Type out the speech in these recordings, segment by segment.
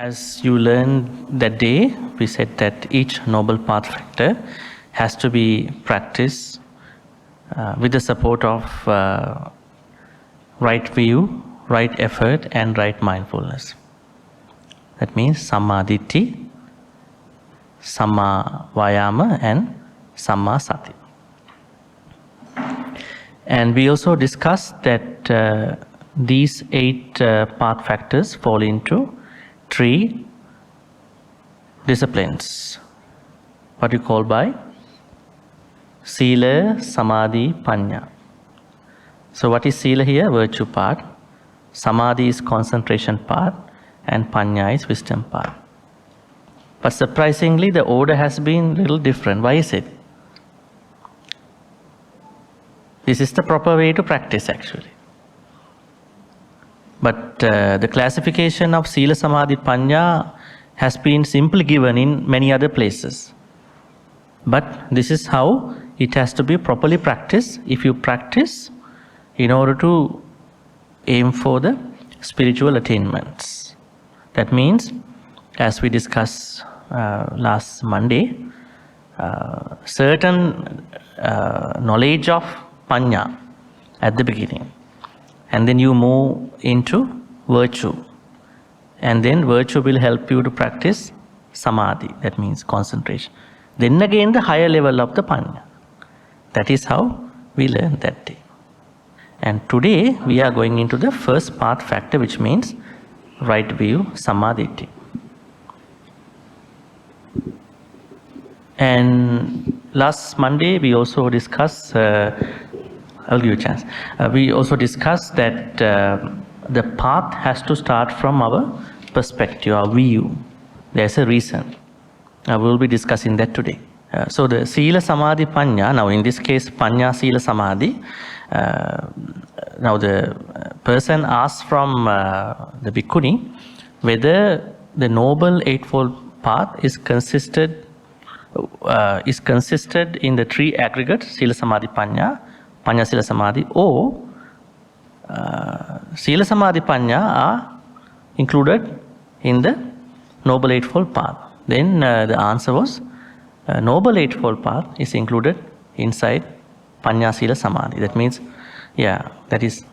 As you learned that day, we said that each noble path factor has to be practiced with the support of right view, right effort, and right mindfulness. That means Samma Ditthi, Samma Vayama, and Samma Sati. And we also discussed that these 8 path factors fall into 3 disciplines, what you call by Sila, Samadhi, Panya. So what is Sila here? Virtue part. Samadhi is concentration part, and Panya is wisdom part. But surprisingly, the order has been a little different. Why is it? This is the proper way to practice actually. But the classification of Sila, Samadhi, Panya has been simply given in many other places. But this is how it has to be properly practiced if you practice in order to aim for the spiritual attainments. That means, as we discussed last Monday, certain knowledge of Panya at the beginning. And then you move into virtue. And then virtue will help you to practice Samadhi, that means concentration. Then again the higher level of the Panya. That is how we learn that day. And today we are going into the first path factor, which means right view, Samadhi. And last Monday we also discussed I'll give you a chance. We also discussed that the path has to start from our perspective, our view. There's a reason. We will be discussing that today. So the Sila, Samadhi, Panya, now in this case Panya, Sila, Samadhi, now the person asks from the Bhikkhuni whether the Noble Eightfold Path is consisted in the 3 aggregates, Sila, Samadhi, Panya, Panya, Sila, Samadhi, or Sila, Samadhi, Panya are included in the Noble Eightfold Path. Then the answer was Noble Eightfold Path is included inside Panya, Sila, Samadhi. That means, that is.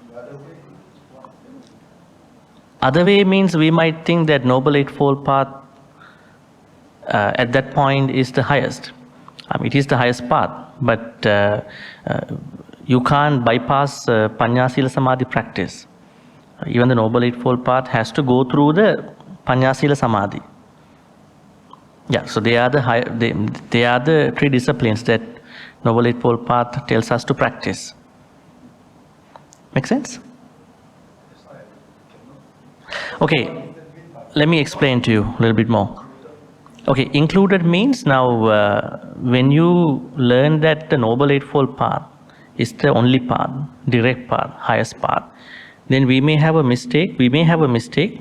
Other way means we might think that Noble Eightfold Path at that point is the highest. It is the highest path, but you can't bypass Panya, Sila, Samadhi practice. Even the Noble Eightfold Path has to go through the Panya, Sila, Samadhi. So they are the 3 disciplines that Noble Eightfold Path tells us to practice. Make sense? Okay, let me explain to you a little bit more. Okay, included means now when you learn that the Noble Eightfold Path is the only path, direct path, highest path, then we may have a mistake. We may have a mistake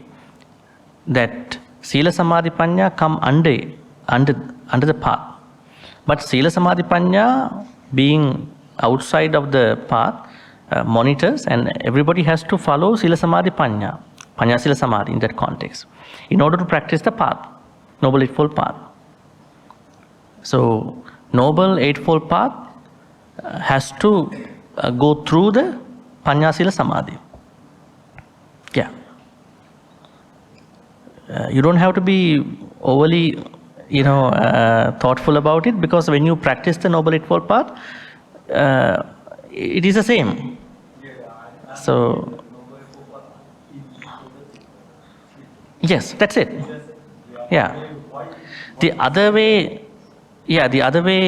that Sila, Samadhi, Panya come under the path. But Sila, Samadhi, Panya being outside of the path monitors, and everybody has to follow Sila, Samadhi, Panya, Panya, Sila, Samadhi in that context in order to practice the path, Noble Eightfold Path. So Noble Eightfold Path has to go through the Panya, Sila, Samadhi. You don't have to be overly, thoughtful about it, because when you practice the Noble Eightfold Path, it is the same. So, yes, that's it. The other way,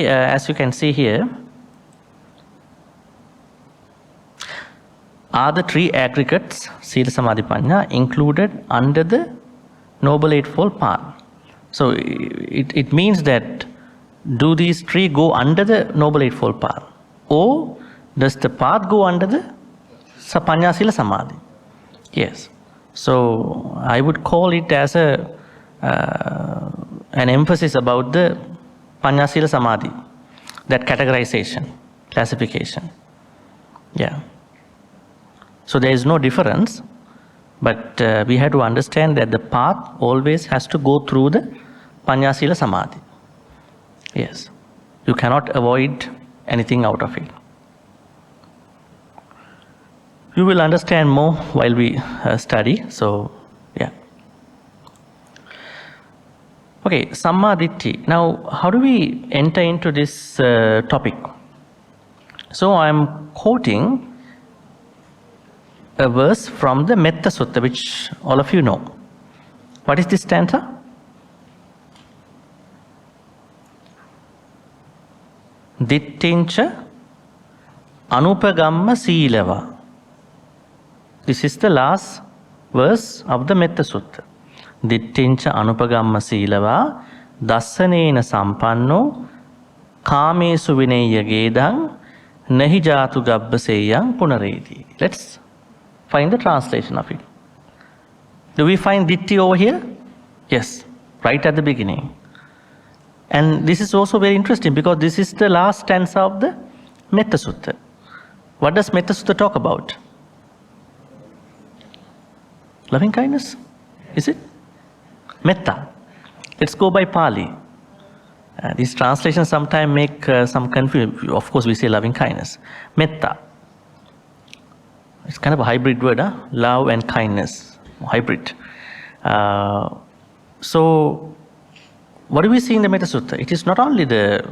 as you can see here, are the 3 aggregates, Sila, Samadhi, Panya, included under the Noble Eightfold Path. So it means that do these 3 go under the Noble Eightfold Path, or does the path go under the Panya, Sila, Samadhi? Yes. So I would call it as an emphasis about the Panya, Sila, Samadhi, that categorization, classification. So there is no difference But we have to understand that the path always has to go through the Panya Sila Samadhi. Yes. You cannot avoid anything out of it. You will understand more while we study. So, yeah. Okay, Samma Ditthi. Now, how do we enter into this topic? So, I am quoting a verse from the Metta Sutta, which all of you know. What is this stanza? Dittincha anupagamma silava. This is the last verse of the Metta Sutta. Dittincha anupagamma silava dassanena sampanno kamesu vinaya gedang nahi jatu gabbaseyang punareti. Let's find the translation of it. Do we find Ditthi over here? Yes, right at the beginning. And this is also very interesting because this is the last stanza of the Metta Sutta. What does Metta Sutta talk about? Loving kindness? Is it? Metta. Let's go by Pali. These translations sometimes make some confusion. Of course, we say loving kindness. Metta. It's kind of a hybrid word, huh? Love and kindness. Hybrid. So, what do we see in the Metta Sutta? It is not only the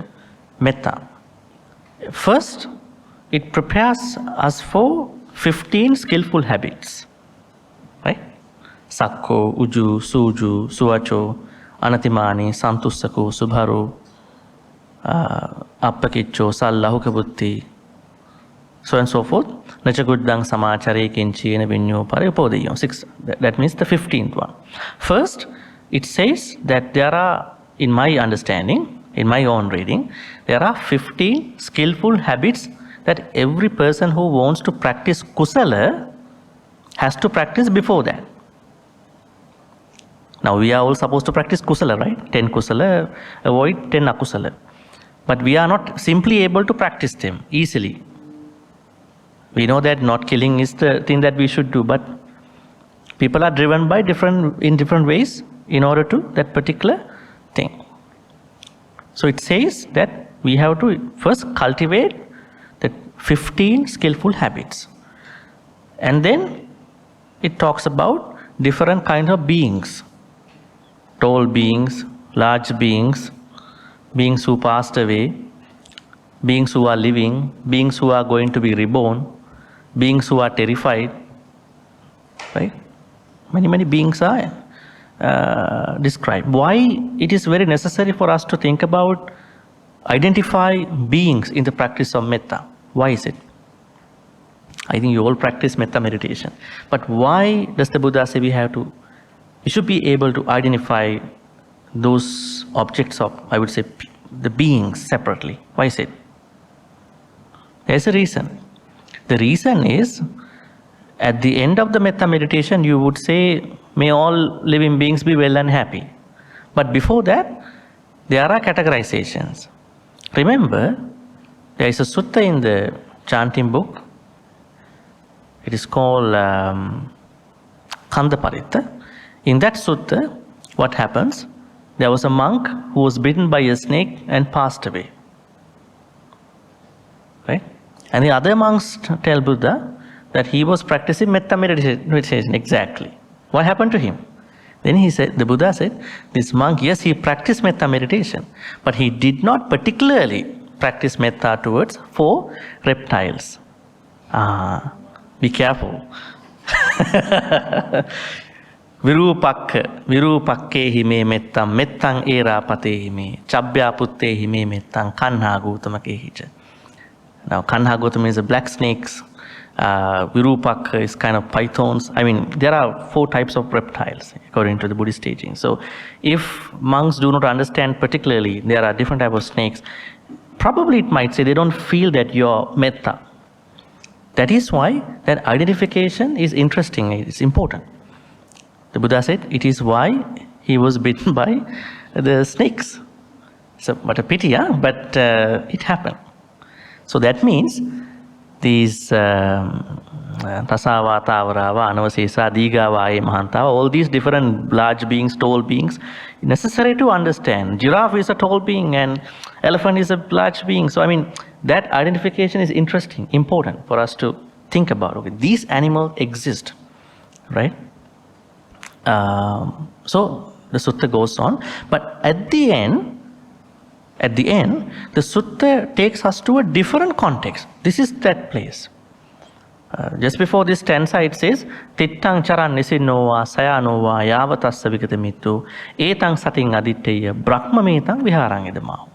metta. First, it prepares us for 15 skillful habits. Right? Sakko, Uju, Suju, Suacho, Anatimani, Santussako, Subharu, Appakicho, Sallahu Kabutti, so and so forth. Nachaguddang Samachare Kinchi Vinyo Paripodiyo. 6. That means the 15th one. First, it says that there are, in my understanding, in my own reading, there are 15 skillful habits that every person who wants to practice kusala has to practice before that. Now we are all supposed to practice kusala, right? 10 kusala, avoid 10 akusala. But we are not simply able to practice them easily. We know that not killing is the thing that we should do, but people are driven by in different ways in order to that particular thing. So it says that we have to first cultivate the 15 skillful habits. And then it talks about different kinds of beings. Tall beings, large beings, beings who passed away, beings who are living, beings who are going to be reborn, beings who are terrified. Right? Many beings are described. Why it is very necessary for us to think about, identify beings in the practice of metta? Why is it? I think you all practice metta meditation. But why does the Buddha say we should be able to identify those objects of, I would say, the beings separately? Why is it? There's a reason. The reason is, at the end of the metta meditation, you would say, may all living beings be well and happy. But before that, there are categorizations. Remember, there is a sutta in the chanting book. It is called Kanda Paritta. In that sutta, what happens? There was a monk who was bitten by a snake and passed away. Right? And the other monks tell Buddha that he was practicing metta meditation. Exactly. What happened to him? Then the Buddha said, this monk, yes, he practiced metta meditation, but he did not particularly practice metta towards 4 reptiles. Be careful. Virupakke hime mettam, mettang era pate hime, chabya putte hime mettang, kanha gutamake hicha. Now, kanha gutama is a black snakes. Virupak is kind of pythons. I mean, there are 4 types of reptiles according to the Buddhist teaching. So, if monks do not understand particularly, there are different types of snakes, probably it might say they don't feel that you're metta. That is why that identification is interesting, it's important. The Buddha said it is why he was bitten by the snakes. So, what a pity, huh? But it happened. So that means these Tasava, Tavarava, Anavasesa, Digavaye, Mahantava, all these different large beings, tall beings, necessary to understand. Giraffe is a tall being and elephant is a large being. So, I mean, that identification is interesting, important for us to think about. Okay, these animals exist, right? So, the sutta goes on. But at the end, the sutta takes us to a different context. This is that place. Just before this stanza, it says, Tittang charan nisinova sayanova yavatassa vikatamittu etang sating aditteya brahmametang viharang idamau.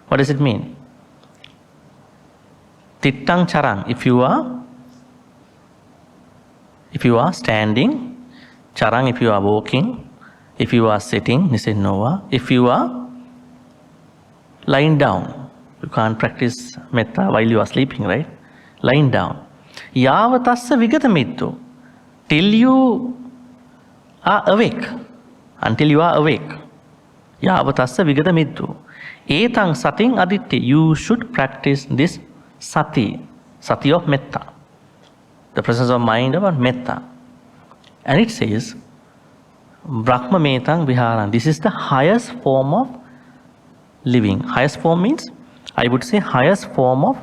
What does it mean? Tittang charan, if you are standing, charan if you are walking, if you are sitting, nisinova, if you are lying down, you can't practice metta while you are sleeping, right? Lying down. Yavatassa vigatamittu, till you are awake, until you are awake. Yavatassa vigatamittu. Etang sating aditti, you should practice this sati of metta, the presence of mind about metta. And it says, Brahmametang viharan, this is the highest form of living. Highest form means, I would say, highest form of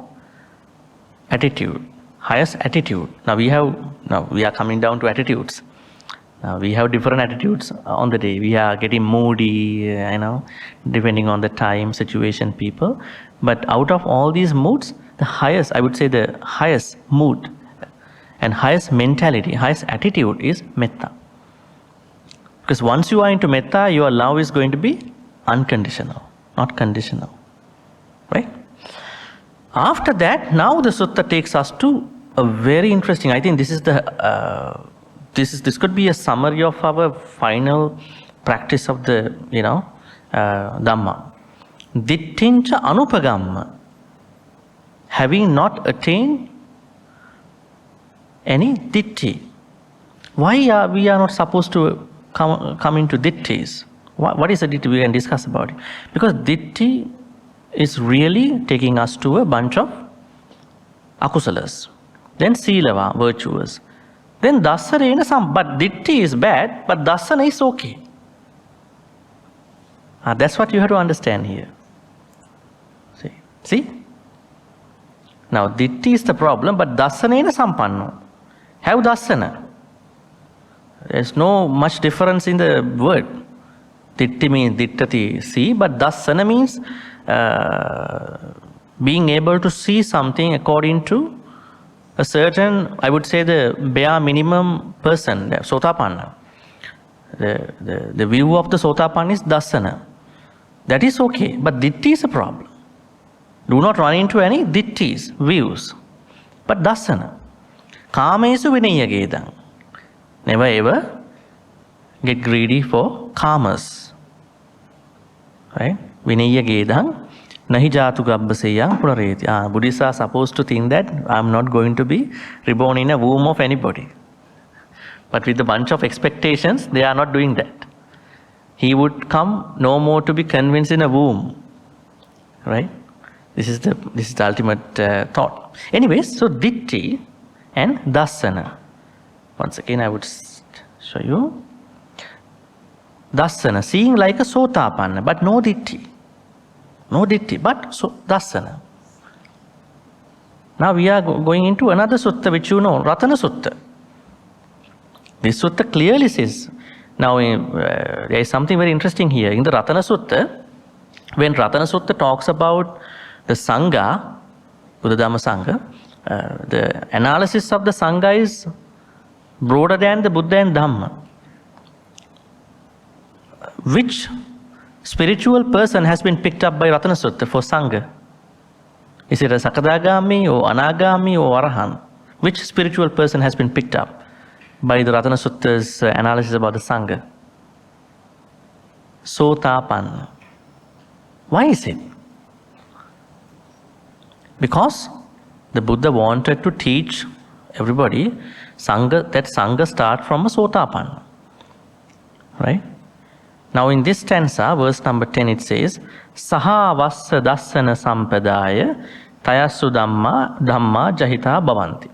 attitude. Highest attitude. Now we are coming down to attitudes. Now we have different attitudes on the day. We are getting moody, depending on the time, situation, people. But out of all these moods, the highest, I would say the highest mood and highest mentality, highest attitude is metta. Because once you are into metta, your love is going to be unconditional, not conditional. Right? After that, now the sutta takes us to a very interesting, I think this is this could be a summary of our final practice of the, Dhamma. Dittincha anupagamma, having not attained any Ditthi. Why are we not supposed to come into Ditthis? What is a Ditthi? We can discuss about it. Because Ditthi is really taking us to a bunch of akusalas. Then Silava, virtuous. Then Dasarena some, but Ditthi is bad, but Dasana is okay. That's what you have to understand here. See? Now, Ditthi is the problem, but Dasanena sampanno. Have Dasana. There's no much difference in the word. Ditthi means Dittati, see, but Dasana means being able to see something according to a certain, I would say, the bare minimum person, the Sotapanna. The view of the Sotapanna is Dasana. That is okay, but Ditthi is a problem. Do not run into any Ditthis, views. But Dasana. Kamesu vinayagedang. Never ever get greedy for kamas. Right? Vinayagedang. Nahi jatu gabbaseyang punareti. Buddhists are supposed to think that I'm not going to be reborn in a womb of anybody. But with a bunch of expectations, they are not doing that. He would come no more to be convinced in a womb. Right? This is the ultimate thought. Anyways, so Ditthi and Dasana. Once again, I would show you. Dasana, seeing like a Sotapanna, but no Ditthi. No Ditthi, but Dasana. Now we are going into another sutta which you know, Ratana Sutta. This sutta clearly says, now there is something very interesting here. In the Ratana Sutta, when Ratana Sutta talks about the Sangha, Buddha Dhamma Sangha, the analysis of the Sangha is broader than the Buddha and Dhamma. Which spiritual person has been picked up by Ratana Sutta for Sangha? Is it a Sakadagami or Anagami or Arahan? Which spiritual person has been picked up by the Ratana Sutta's analysis about the Sangha? Sotapanna. Why is it? Because the Buddha wanted to teach everybody that Sangha start from a Sotapanna. Right? Now in this stanza, verse number 10, it says, Saha vassa dassana sampadaya tayasu dhamma jahita bhavanti.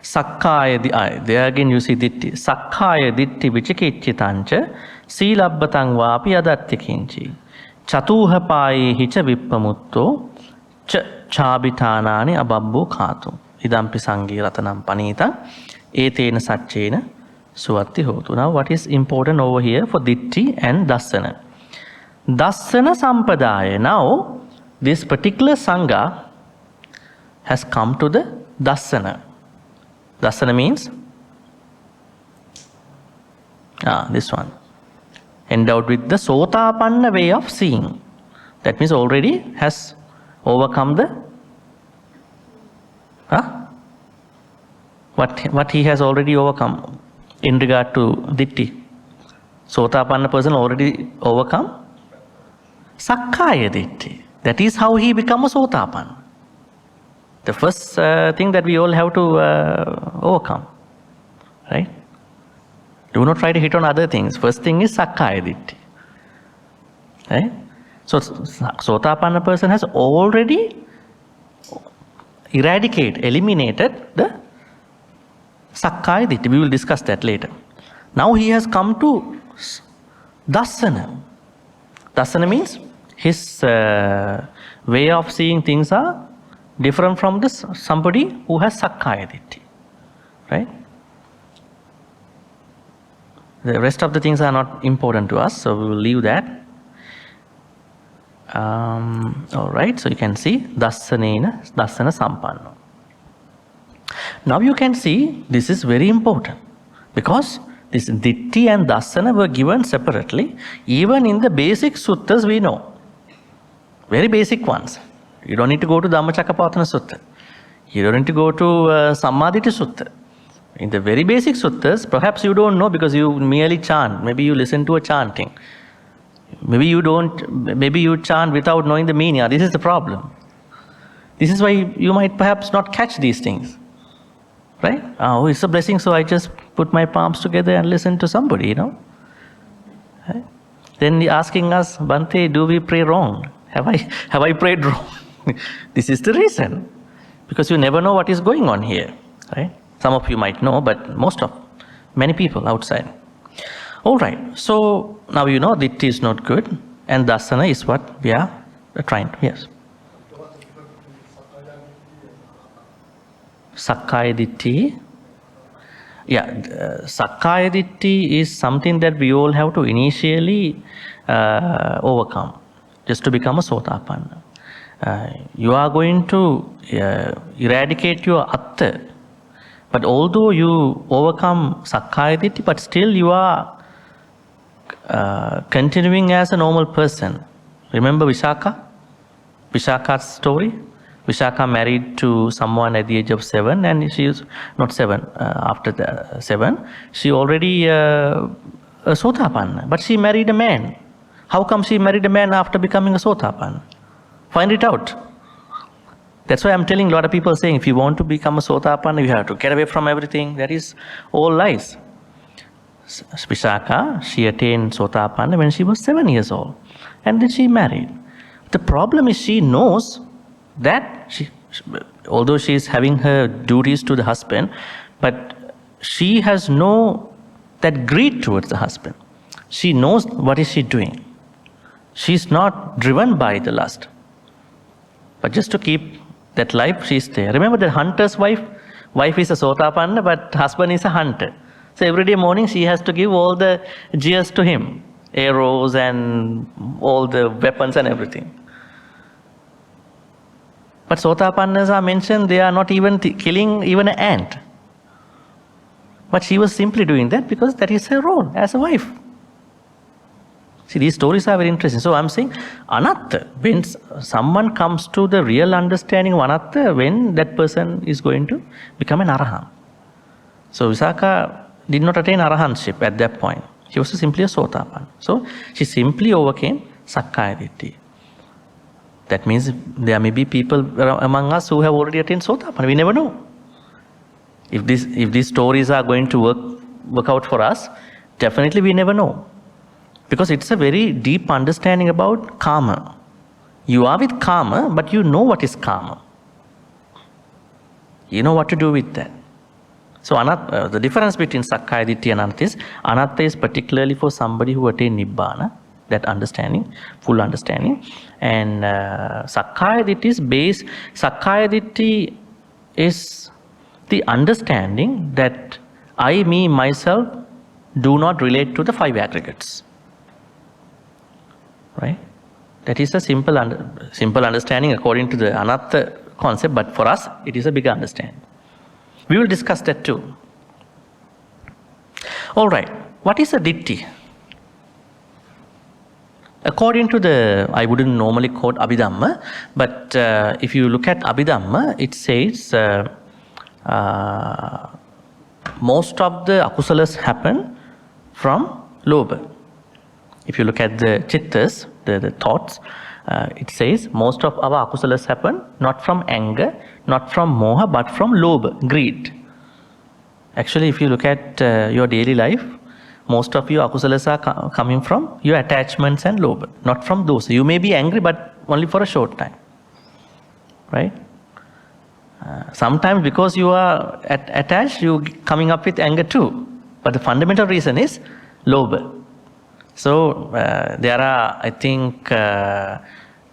Sakkaya, there again you see Ditthi. Sakkaya Ditthi Vichikichitancha Silabbatang Vapi Adatti Kinchi Chatuha Pai Hicha Vippamutto Chabithanani Ababbu Khatu Idampi Sangi Ratanam Panita Etena Satchena Suatti Hotu. Now what is important over here for Ditthi and Dassana? Dassana Sampadaya. Now this particular Sangha has come to the Dassana. Dassana means this one. Endowed with the Sotapanna way of seeing. That means already has overcome the what he has already overcome in regard to Ditthi. Sotapanna person already overcome Sakkaya Ditthi. That is how he becomes a Sotapanna. The first thing that we all have to overcome, right? Do not try to hit on other things. First thing is Sakkaya Ditthi, right? So Sotapanna person has already eliminated the Sakkaya Ditthi. We will discuss that later. Now he has come to Dassana. Dassana means his way of seeing things are different from somebody who has Sakkaya Ditthi, right? The rest of the things are not important to us, so we will leave that. All right, so you can see Dassana Sampanno. Now you can see this is very important because this Ditthi and Dassana were given separately. Even in the basic suttas we know, very basic ones. You don't need to go to Dhammacakkapavattana Sutta. You don't need to go to Samma Sutta. In the very basic suttas, perhaps you don't know because you merely chant. Maybe you listen to a chanting. Maybe you chant without knowing the meaning. This is the problem. This is why you might perhaps not catch these things. Right? Oh, it's a blessing, so I just put my palms together and listen to somebody, you know. Right? Then asking us, Bhante, do we pray wrong? Have I prayed wrong? This is the reason. Because you never know what is going on here. Right? Some of you might know, but many people outside. Alright, so now you know Ditthi is not good, and Dassana is what we are trying to, yes. Sakkaya Ditthi. Yeah, Sakkaya Ditthi is something that we all have to initially overcome, just to become a Sotapanna. You are going to eradicate your Atta. But although you overcome Sakkaya Ditthi, but still you are continuing as a normal person. Remember Vishaka's story? Vishaka married to someone at the age of 7, and she is not 7, after the 7, she already a Sotapanna, but she married a man. How come she married a man after becoming a Sotapanna? Find it out. That's why I'm telling a lot of people saying, if you want to become a Sotapanna, you have to get away from everything. That is all lies. Vishaka, she attained Sotapanna when she was 7 years old. And then she married. The problem is she knows that, although she is having her duties to the husband, but she has no that greed towards the husband. She knows what is she doing. She is not driven by the lust. But just to keep that life, she is there. Remember the hunter's wife? Wife is a Sotapanna, but husband is a hunter. So every day morning she has to give all the gears to him. Arrows and all the weapons and everything. But Sotapannas are mentioned, they are not even killing even an ant. But she was simply doing that because that is her role as a wife. See, these stories are very interesting. So I'm saying, anatta, when someone comes to the real understanding of anatta, when that person is going to become an arahant. So Visakha did not attain arahantship at that point. She was simply a Sotapanna. So she simply overcame Sakkaya Ditthi. That means there may be people among us who have already attained Sotapanna. We never know. If these stories are going to work out for us, definitely we never know. Because it's a very deep understanding about karma. You are with karma, but you know what is karma. You know what to do with that. So the difference between Sakkaya Ditthi and Anatta is, Anatta is particularly for somebody who attained Nibbana, that understanding, full understanding. And Sakkaya Ditthi is the understanding that I, me, myself do not relate to the five aggregates. Right? That is a simple understanding according to the Anatta concept, but for us it is a bigger understanding. We will discuss that too. Alright, what is a Ditthi? According to I wouldn't normally quote Abhidhamma, but if you look at Abhidhamma, it says most of the akusalas happen from lobha. If you look at the chittas, the thoughts, it says most of our akusalas happen not from anger, not from moha, but from lobha, greed. Actually, if you look at your daily life, most of your akusalas are coming from your attachments and lobha, not from those. You may be angry, but only for a short time. Right? Sometimes because you are attached, you coming up with anger too. But the fundamental reason is lobha. So there are, I think, 12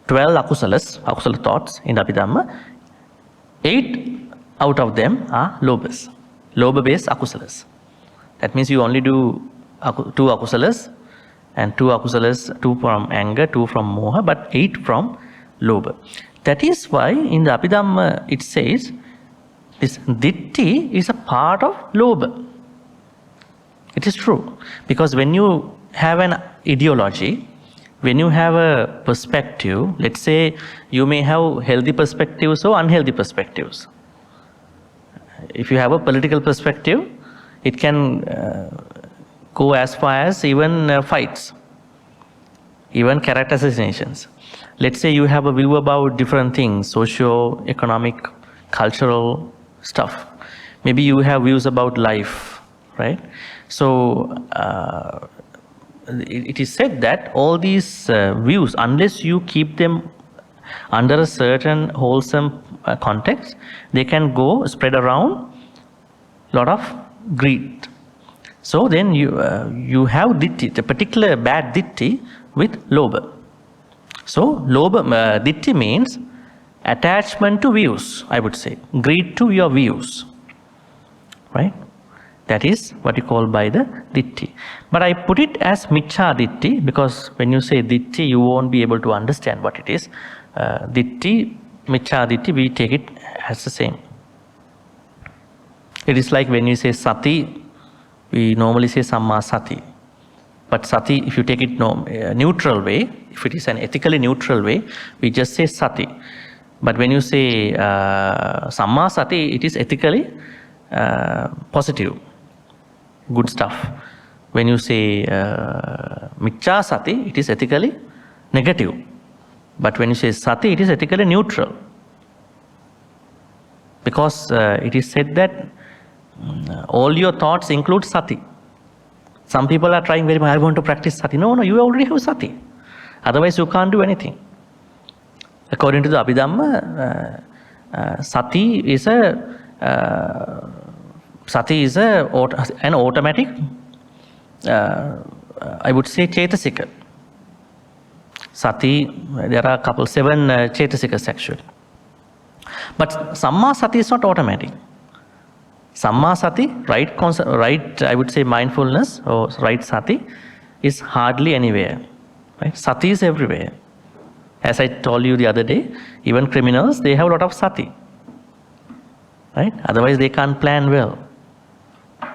akusala thoughts in the Abhidhamma. 8 out of them are lobhas, lobha-based akusalas. That means you only do 2 akusalas, and 2 from anger, 2 from moha, but 8 from lobha. That is why in the Abhidhamma it says this Ditthi is a part of lobha. It is true, because when you have an ideology, when you have a perspective, let's say you may have healthy perspectives or unhealthy perspectives. If you have a political perspective, it can go as far as even fights, even character assassinations. Let's say you have a view about different things, socio-economic, cultural stuff. Maybe you have views about life, right? So it is said that all these views, unless you keep them under a certain wholesome context, they can go spread around lot of greed. So then you have Ditthi, the particular bad Ditthi with lobha. So lobha, Ditthi means attachment to views, I would say, greed to your views, right? That is what you call by the Ditthi. But I put it as Miccha Ditthi, because when you say Ditthi, you won't be able to understand what it is. Ditthi, Miccha Ditthi, we take it as the same. It is like when you say Sati, we normally say Samma Sati. But Sati, if you take it neutral way, if it is an ethically neutral way, we just say Sati. But when you say Samma Sati, it is ethically positive, good stuff. When you say Miccha Sati, it is ethically negative. But when you say Sati, it is ethically neutral. Because it is said that all your thoughts include Sati. Some people are trying very much, I want to practice Sati. No, you already have Sati. Otherwise you can't do anything. According to the Abhidhamma, Sati is an automatic, I would say, Chetasika. Sati, there are 7 Chetasikas actually. But Samma Sati is not automatic. Samma Sati, right, I would say mindfulness or right Sati, is hardly anywhere. Right? Sati is everywhere. As I told you the other day, even criminals, they have a lot of Sati. Right? Otherwise they can't plan well.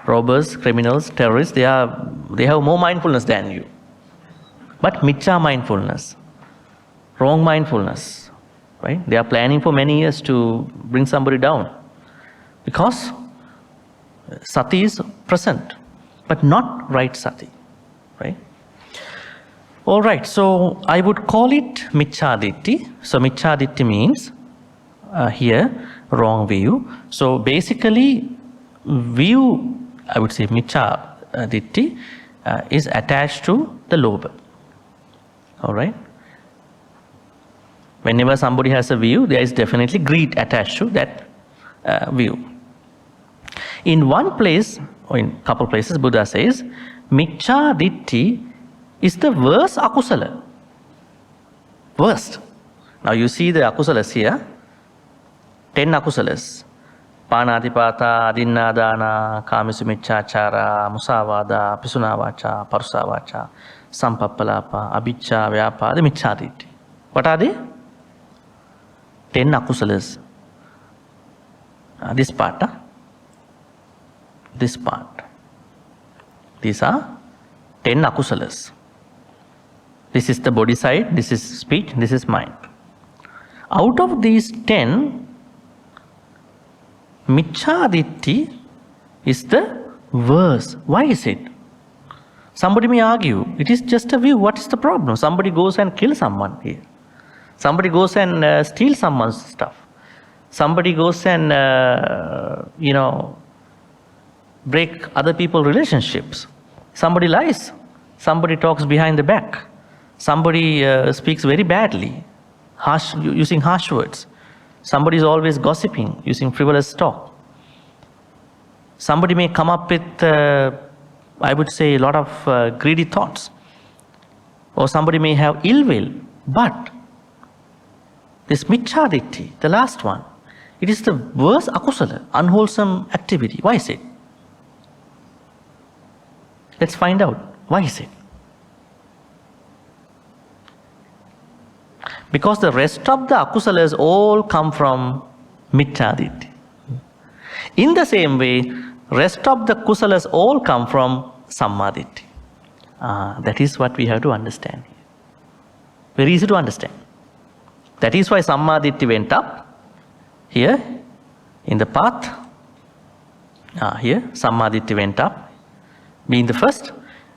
Robbers, criminals, terrorists, they have more mindfulness than you. But Miccha mindfulness, wrong mindfulness, right? They are planning for many years to bring somebody down. Because Sati is present, but not right Sati, right? Alright, so I would call it Miccha Ditthi. So Miccha Ditthi means here wrong view. So basically view, I would say Miccha Ditthi is attached to the lobha. Alright. Whenever somebody has a view, there is definitely greed attached to that view. In one place, or in a couple places, Buddha says, Miccha Ditthi is the worst akusala. Worst. Now you see the akusalas here, 10 akusalas. Panadipata, Adinnadana, Kamisumichachara, Musavada, Pisunavacha, Parusavacha, Sampappalapa, Abhicca, Vyapa, the Miccha Ditthi. What are they? 10 akusalas. This part. This part. These are 10 akusalas. This is the body side, this is speech, this is mind. Out of these 10, Miccha Ditthi is the worst. Why is it? Somebody may argue, it is just a view. What is the problem? Somebody goes and kills someone here. Somebody goes and steals someone's stuff. Somebody goes and, break other people's relationships. Somebody lies. Somebody talks behind the back. Somebody speaks very badly, using harsh words. Somebody is always gossiping, using frivolous talk. Somebody may come up with, I would say, a lot of greedy thoughts. Or somebody may have ill will. But this Miccha Ditthi, the last one, it is the worst akusala, unwholesome activity. Why is it? Let's find out. Why is it? Because the rest of the akusalas all come from Miccha Ditthi. In the same way, rest of the kusalas all come from Samma Ditthi. That is what we have to understand. Very easy to understand. That is why Samma Ditthi went up. Here, in the path, here, Samma Ditthi went up, being the first,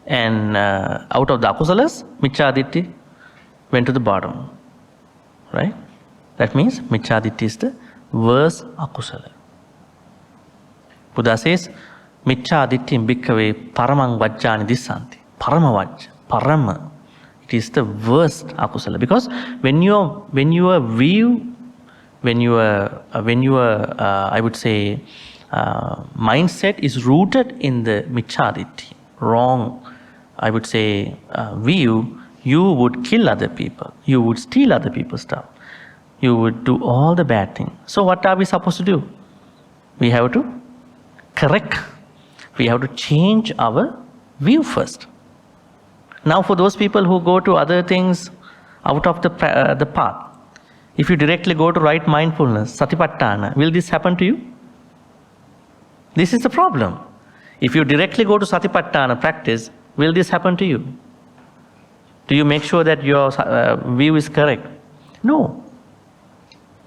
and out of the akusalas, Miccha Ditthi went to the bottom. Right? That means Miccha Ditthi is the worst akusala. Buddha says, Miccha Ditthi bhikkhave paramang vajjani dissanti. Parama vajja, parama. It is the worst akusala. Because when your view, I would say, mindset is rooted in the Miccha Ditthi, wrong, I would say, view, you would kill other people. You would steal other people's stuff. You would do all the bad things. So what are we supposed to do? We have to correct. We have to change our view first. Now for those people who go to other things out of the path, if you directly go to right mindfulness, Satipatthana, will this happen to you? This is the problem. If you directly go to Satipatthana practice, will this happen to you? Do you make sure that your view is correct? No.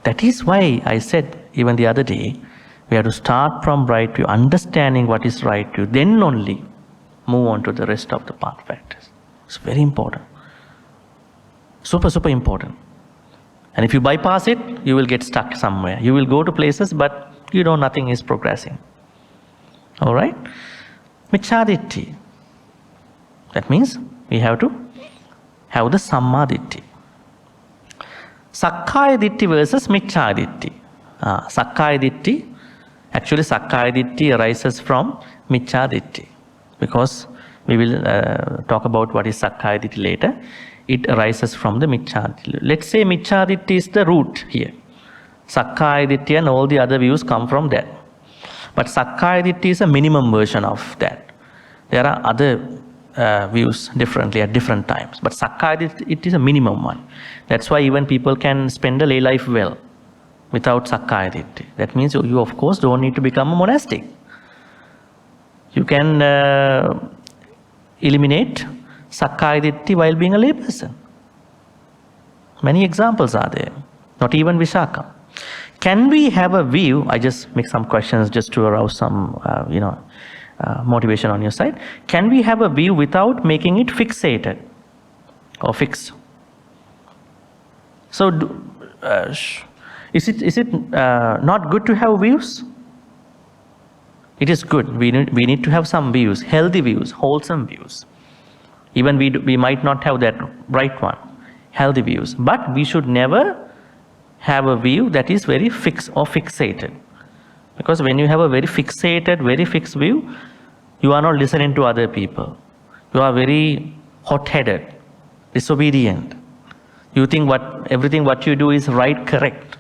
That is why I said even the other day, we have to start from right view, understanding what is right view, then only move on to the rest of the path practice. It's very important. Super, super important. And if you bypass it, you will get stuck somewhere. You will go to places, but you know nothing is progressing. All right? Miccha Ditthi. That means we have to have the Samma Ditthi. Sakkaya Ditthi versus Miccha Ditthi. Sakkaya Ditthi, actually Sakkaya Ditthi arises from Miccha Ditthi. Because we will talk about what is Sakkaya Ditthi later. It arises from the Miccha Ditthi. Let's say Miccha Ditthi is the root here. Sakkaya Ditthi and all the other views come from that. But Sakkaya Ditthi is a minimum version of that. There are other views differently at different times. But Sakkaya Ditthi, it is a minimum one. That's why even people can spend a lay life well without Sakkaya Ditthi. That means you of course don't need to become a monastic. You can eliminate Sakkaya Ditthi while being a layperson. Many examples are there. Not even Vishaka. Can we have a view? I just make some questions just to arouse some, motivation on your side. Can we have a view without making it fixated or fixed? So, is it not good to have views? It is good. We need to have some views, healthy views, wholesome views. Even we might not have that right one, healthy views. But we should never have a view that is very fixed or fixated. Because when you have a very fixated, very fixed view, you are not listening to other people. You are very hot-headed, disobedient. You think everything what you do is right, correct.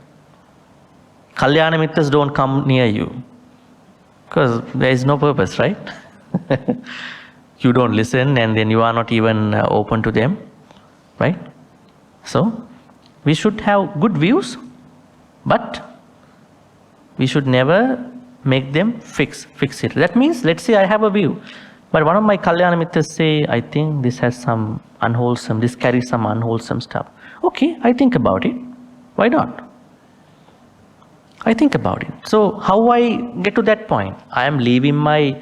Kalyana mittas don't come near you. Because there is no purpose, right? You don't listen and then you are not even open to them, right? So, we should have good views, but we should never make them fix it. That means, let's say I have a view, but one of my Kalyana mittas say, I think this has some unwholesome, this carries some unwholesome stuff. Okay, I think about it. Why not? I think about it. So, how I get to that point? I am leaving my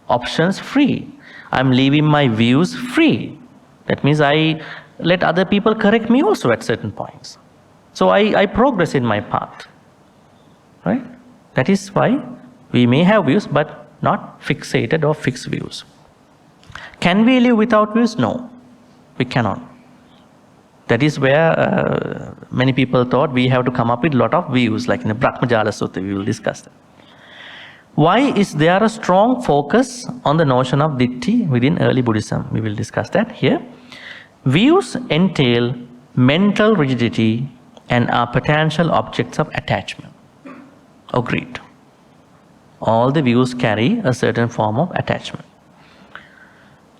options free. I am leaving my views free. That means I let other people correct me also at certain points. So, I progress in my path. Right? That is why we may have views but not fixated or fixed views. Can we live without views? No, we cannot. That is where many people thought we have to come up with a lot of views, like in the Brahmajala Sutta, we will discuss that. Why is there a strong focus on the notion of Ditthi within early Buddhism? We will discuss that here. Views entail mental rigidity and are potential objects of attachment or greed. All the views carry a certain form of attachment.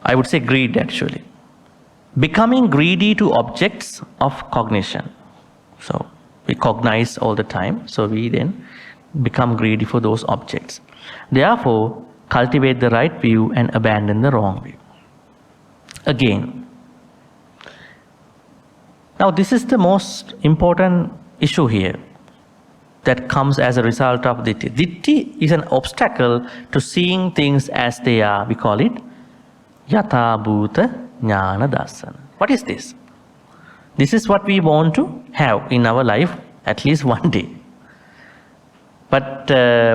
I would say greed actually. Becoming greedy to objects of cognition. So we cognize all the time, so we then become greedy for those objects. Therefore, cultivate the right view and abandon the wrong view. Again, now this is the most important issue here that comes as a result of Ditthi. Ditthi is an obstacle to seeing things as they are. We call it Yatha Bhuta Jnana Darsana. What is this? This is what we want to have in our life at least one day. But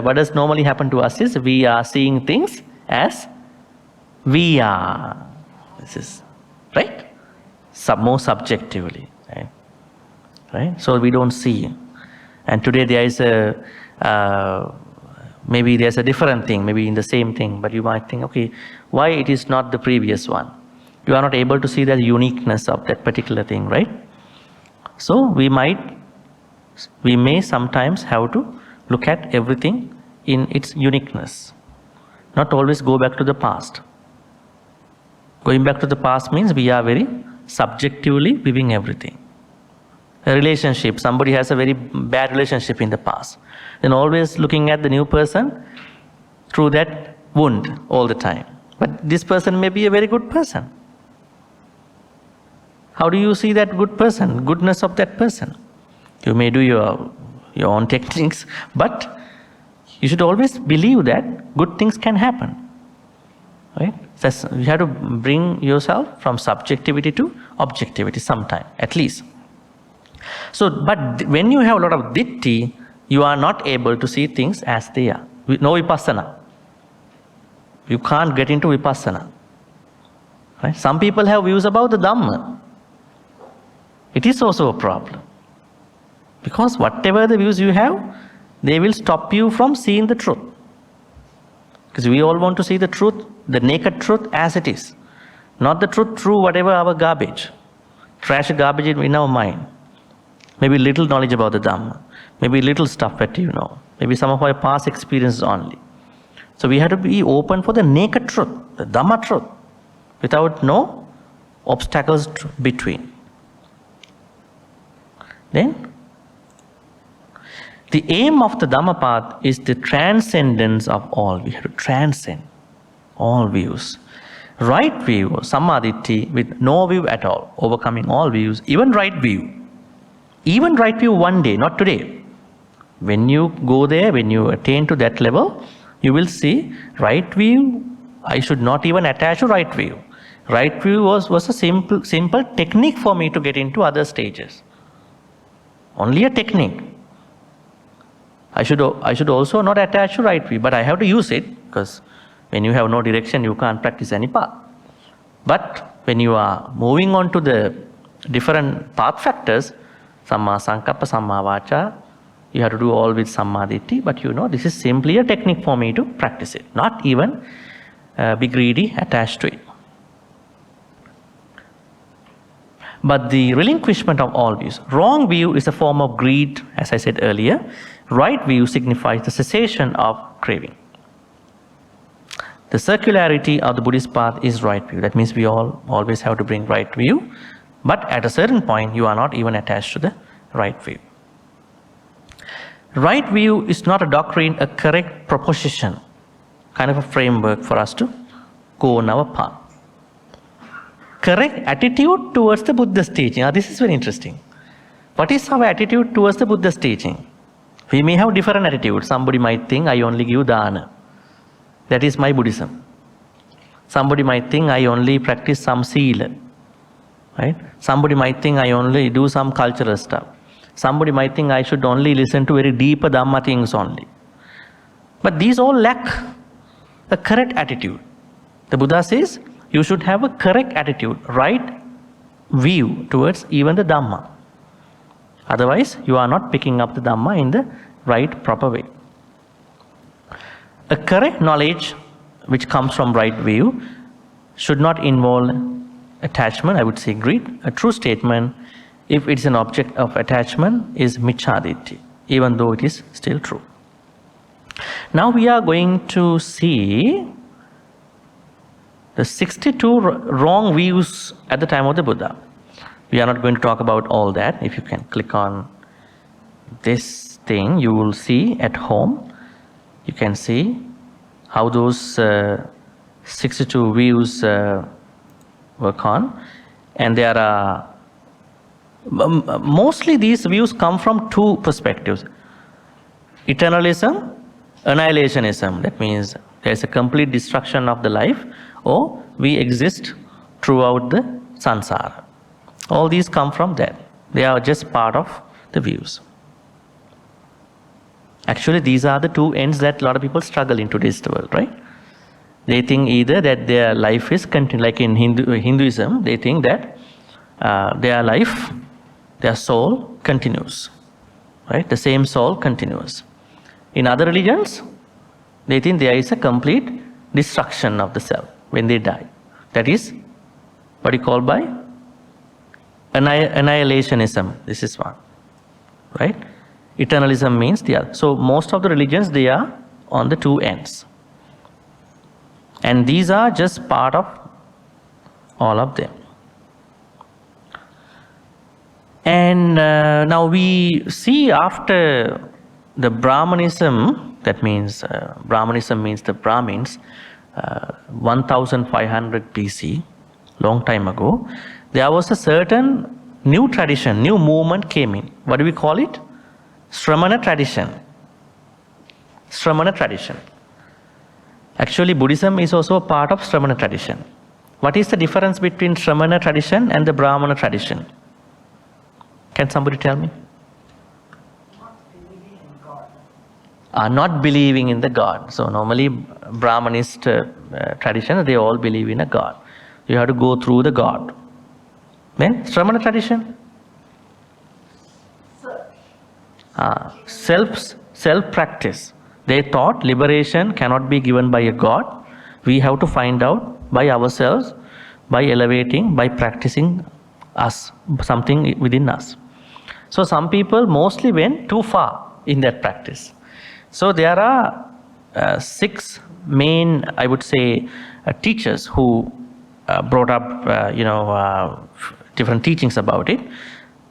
what does normally happen to us is we are seeing things as we are. This is right? More subjectively. Right? So we don't see. And today there is maybe there's a different thing, maybe in the same thing, but you might think, okay, why it is not the previous one? You are not able to see the uniqueness of that particular thing, right? So we may sometimes have to look at everything in its uniqueness. Not always go back to the past. Going back to the past means we are very subjectively viewing everything. A relationship, somebody has a very bad relationship in the past. Then always looking at the new person through that wound all the time. But this person may be a very good person. How do you see that good person, goodness of that person? You may do your own techniques, but you should always believe that good things can happen. Right? So you have to bring yourself from subjectivity to objectivity sometime, at least. So, but when you have a lot of Ditthi, you are not able to see things as they are. No Vipassana. You can't get into Vipassana. Right? Some people have views about the Dhamma. It is also a problem. Because whatever the views you have, they will stop you from seeing the truth. Because we all want to see the truth, the naked truth as it is. Not the truth through whatever our garbage. Trash garbage in our mind. Maybe little knowledge about the Dhamma. Maybe little stuff that you know. Maybe some of our past experiences only. So we have to be open for the naked truth, the Dhamma truth, without no obstacles between. Then, the aim of the Dhamma path is the transcendence of all. We have to transcend all views. Right view, Samma Ditthi, with no view at all, overcoming all views, even right view. Even right view one day, not today. When you go there, when you attain to that level, you will see right view, I should not even attach to right view. Right view was a simple technique for me to get into other stages. Only a technique. I should also not attach to right view, but I have to use it, because when you have no direction, you can't practice any path. But when you are moving on to the different path factors, Samma Sankappa, Samma Vacha, you have to do all with Samma Ditthi, but this is simply a technique for me to practice it, not even be greedy attached to it. But the relinquishment of all views. Wrong view is a form of greed, as I said earlier. Right view signifies the cessation of craving. The circularity of the Buddhist path is right view. That means we all always have to bring right view. But at a certain point, you are not even attached to the right view. Right view is not a doctrine, a correct proposition, kind of a framework for us to go on our path. Correct attitude towards the Buddha's teaching. Now, this is very interesting. What is our attitude towards the Buddha's teaching? We may have different attitudes. Somebody might think, I only give dana. That is my Buddhism. Somebody might think, I only practice some sila. Right? Somebody might think, I only do some cultural stuff. Somebody might think, I should only listen to very deep Dhamma things only. But these all lack a correct attitude. The Buddha says, you should have a correct attitude, right view towards even the Dhamma. Otherwise, you are not picking up the Dhamma in the right, proper way. A correct knowledge which comes from right view should not involve attachment, I would say greed. A true statement, if it is an object of attachment, is micchaditthi, even though it is still true. Now we are going to see the 62 wrong views at the time of the Buddha. We are not going to talk about all that. If you can click on this thing, you will see at home. You can see how those 62 views work on. And there are, mostly these views come from two perspectives. Eternalism, annihilationism. That means there is a complete destruction of the life, or we exist throughout the samsara. All these come from that. They are just part of the views. Actually, these are the two ends that a lot of people struggle in today's world, right? They think either that their life is continued, like in Hinduism, they think that their life, their soul continues, right? The same soul continues. In other religions, they think there is a complete destruction of the self when they die. That is what you call by annihilationism. This is one, right? Eternalism means the other. So most of the religions, they are on the two ends. And these are just part of all of them. And now we see after the Brahmanism, that means Brahmanism means the Brahmins, 1500 BC, long time ago, there was a certain new tradition, new movement came in. What do we call it? Shramana tradition. Shramana tradition. Actually, Buddhism is also a part of Shramana tradition. What is the difference between Shramana tradition and the Brahmana tradition? Can somebody tell me? Not believing in the God. So normally Brahmanist tradition, they all believe in a God. You have to go through the God. Then Shramana tradition? Self-practice. They thought liberation cannot be given by a God. We have to find out by ourselves, by elevating, by practicing us, something within us. So some people mostly went too far in that practice. So there are 6 main, I would say, teachers who brought up, different teachings about it.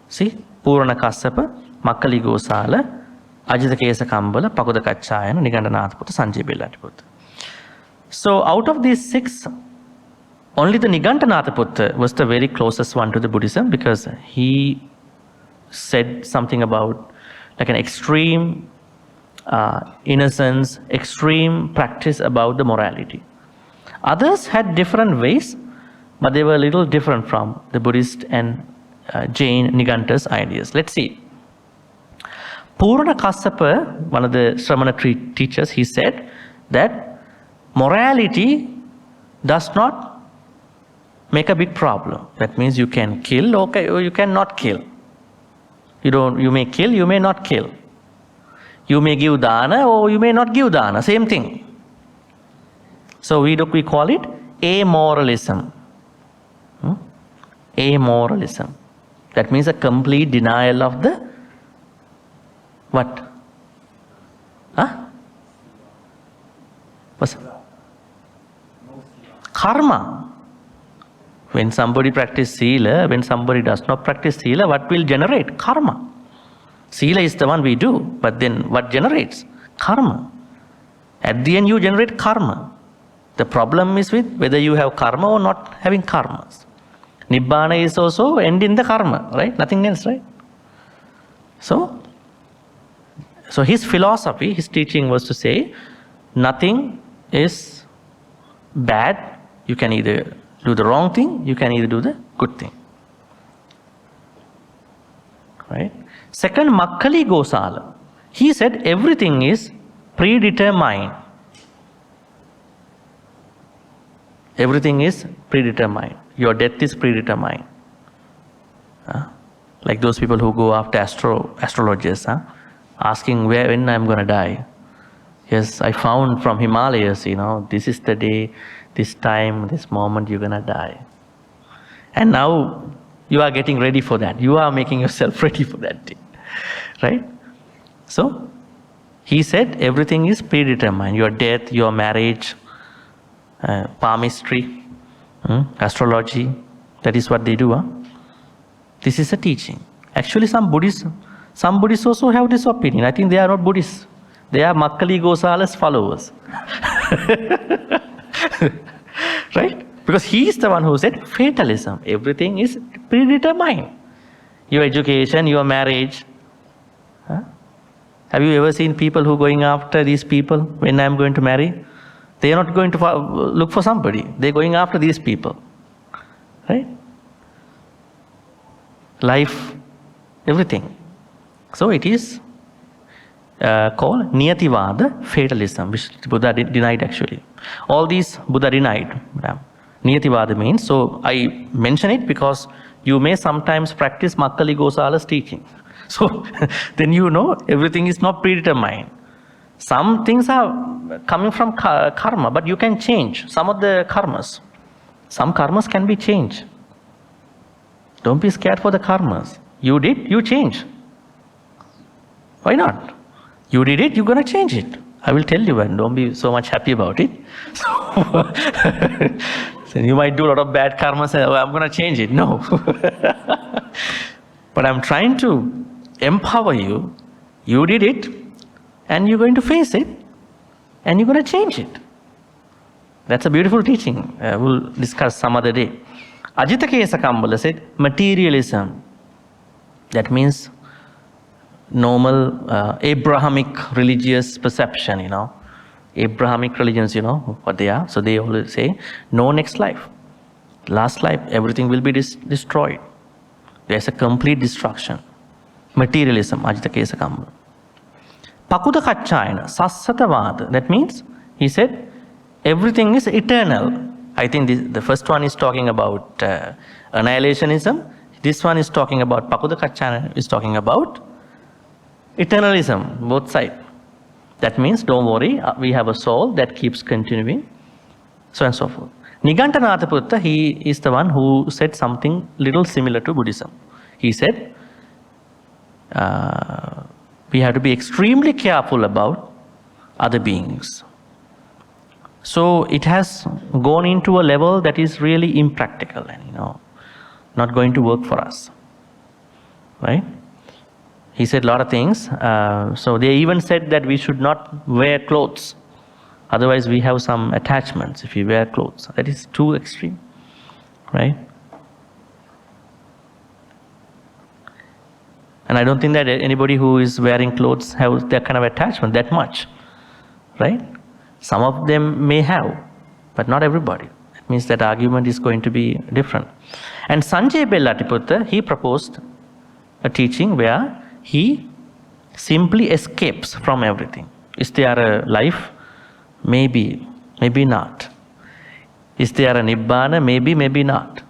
See, Purana Kassapa, Makkali Gosala, Ajita Kesa Kambala, Pagoda Kachayana, Nigantanathaputta, Sanjay Bellatiputta. So out of these 6, only the Nigantanathaputta was the very closest one to the Buddhism, because he said something about like an extreme innocence, extreme practice about the morality. Others had different ways, but they were a little different from the Buddhist and Jain Niganta's ideas. Let's see. Purana Kassapa, one of the Shramana teachers, he said that morality does not make a big problem. That means you can kill, okay, or you cannot kill. You may kill, you may not kill. You may give dana or you may not give dana, same thing. So we call it amoralism. Amoralism. That means a complete denial of the what? Huh? What's karma. When somebody practices sila, when somebody does not practice sila, what will generate? Karma. Sila is the one we do, but then what generates? Karma. At the end you generate karma. The problem is with whether you have karma or not having karmas. Nibbana is also end in the karma, right? Nothing else, right? So his philosophy, his teaching was to say, nothing is bad. You can either do the wrong thing, you can either do the good thing. Right? Second, Makkali Gosala. He said everything is predetermined. Everything is predetermined. Your death is predetermined. Like those people who go after astrologers, asking when I'm going to die. Yes, I found from Himalayas, this is the day, this time, this moment you're going to die. And now you are getting ready for that. You are making yourself ready for that day. Right? So, he said everything is predetermined. Your death, your marriage, palmistry, astrology, that is what they do. This is a teaching. Actually, some Buddhists also have this opinion. I think they are not Buddhists. They are Makkali Gosala's followers. Right? Because he is the one who said fatalism. Everything is predetermined. Your education, your marriage. Have you ever seen people who are going after these people when I am going to marry? They are not going to look for somebody. They are going after these people. Right? Life, everything. So it is called Niyativada fatalism, which Buddha denied actually. All these Buddha denied. Niyativada means, so I mention it because you may sometimes practice Makkali Gosala's teaching. So then you know everything is not predetermined. Some things are coming from karma, but you can change some of the karmas. Some karmas can be changed. Don't be scared for the karmas. You did, you change. Why not? You did it, you're going to change it. I will tell you, and don't be so much happy about it. So you might do a lot of bad karma, say, oh, I'm going to change it. No. But I'm trying to empower you. You did it, and you're going to face it, and you're going to change it. That's a beautiful teaching. We'll discuss some other day. Ajita Kesa Kambala said, materialism. That means normal Abrahamic religious perception, Abrahamic religions, what they are. So they always say, no next life. Last life, everything will be destroyed. There's a complete destruction. Materialism, Ajita Kesa Kambala. Pakuda Kachayana, Sassatavada. That means, he said, everything is eternal. I think the first one is talking about annihilationism. This one is talking about, Pakuda Kachayana is talking about eternalism, both sides. That means, don't worry, we have a soul that keeps continuing, so on and so forth. Nigantanataputta, he is the one who said something little similar to Buddhism. He said, we have to be extremely careful about other beings. So it has gone into a level that is really impractical and, not going to work for us. Right? He said a lot of things. So they even said that we should not wear clothes. Otherwise we have some attachments if we wear clothes. That is too extreme. Right? And I don't think that anybody who is wearing clothes have that kind of attachment that much. Right? Some of them may have, but not everybody. That means that argument is going to be different. And Sanjay Bellatiputta, he proposed a teaching where he simply escapes from everything. Is there a life? Maybe, maybe not. Is there a Nibbana? Maybe, maybe not.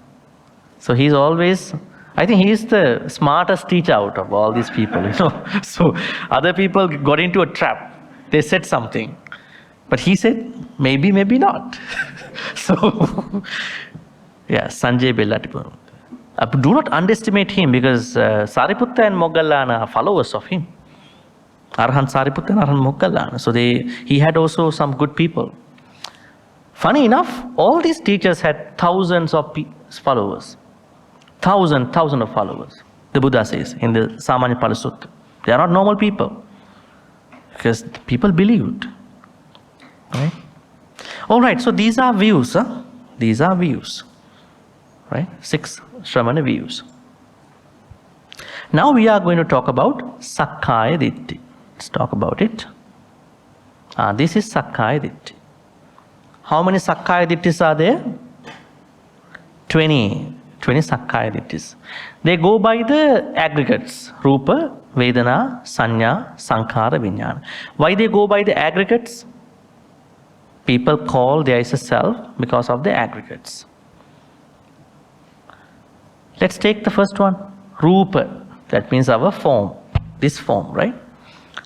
So he's always I think he is the smartest teacher out of all these people, you know. So other people got into a trap. They said something. But he said, maybe, maybe not. So, yeah, Sanjay Bellatipu. Do not underestimate him because Sariputta and Moggallana are followers of him. Arhan Sariputta and Arhan Moggallana. So he had also some good people. Funny enough, all these teachers had thousands of followers. Thousands of followers. The Buddha says in the Sammaññapala Sutta. They are not normal people. Because people believed. Right? All right, so these are views. These are views. Right? 6 Shramana views. Now we are going to talk about Sakkaya Ditthi. Let's talk about it. This is Sakkaya Ditthi. How many Sakkaya Ditthis are there? 20 Sakkaya Ditthis. They go by the aggregates. Rupa, Vedana, Sanya, Sankhara, Vijnana. Why they go by the aggregates? People call there is a self because of the aggregates. Let's take the first one. Rupa. That means our form. This form, right?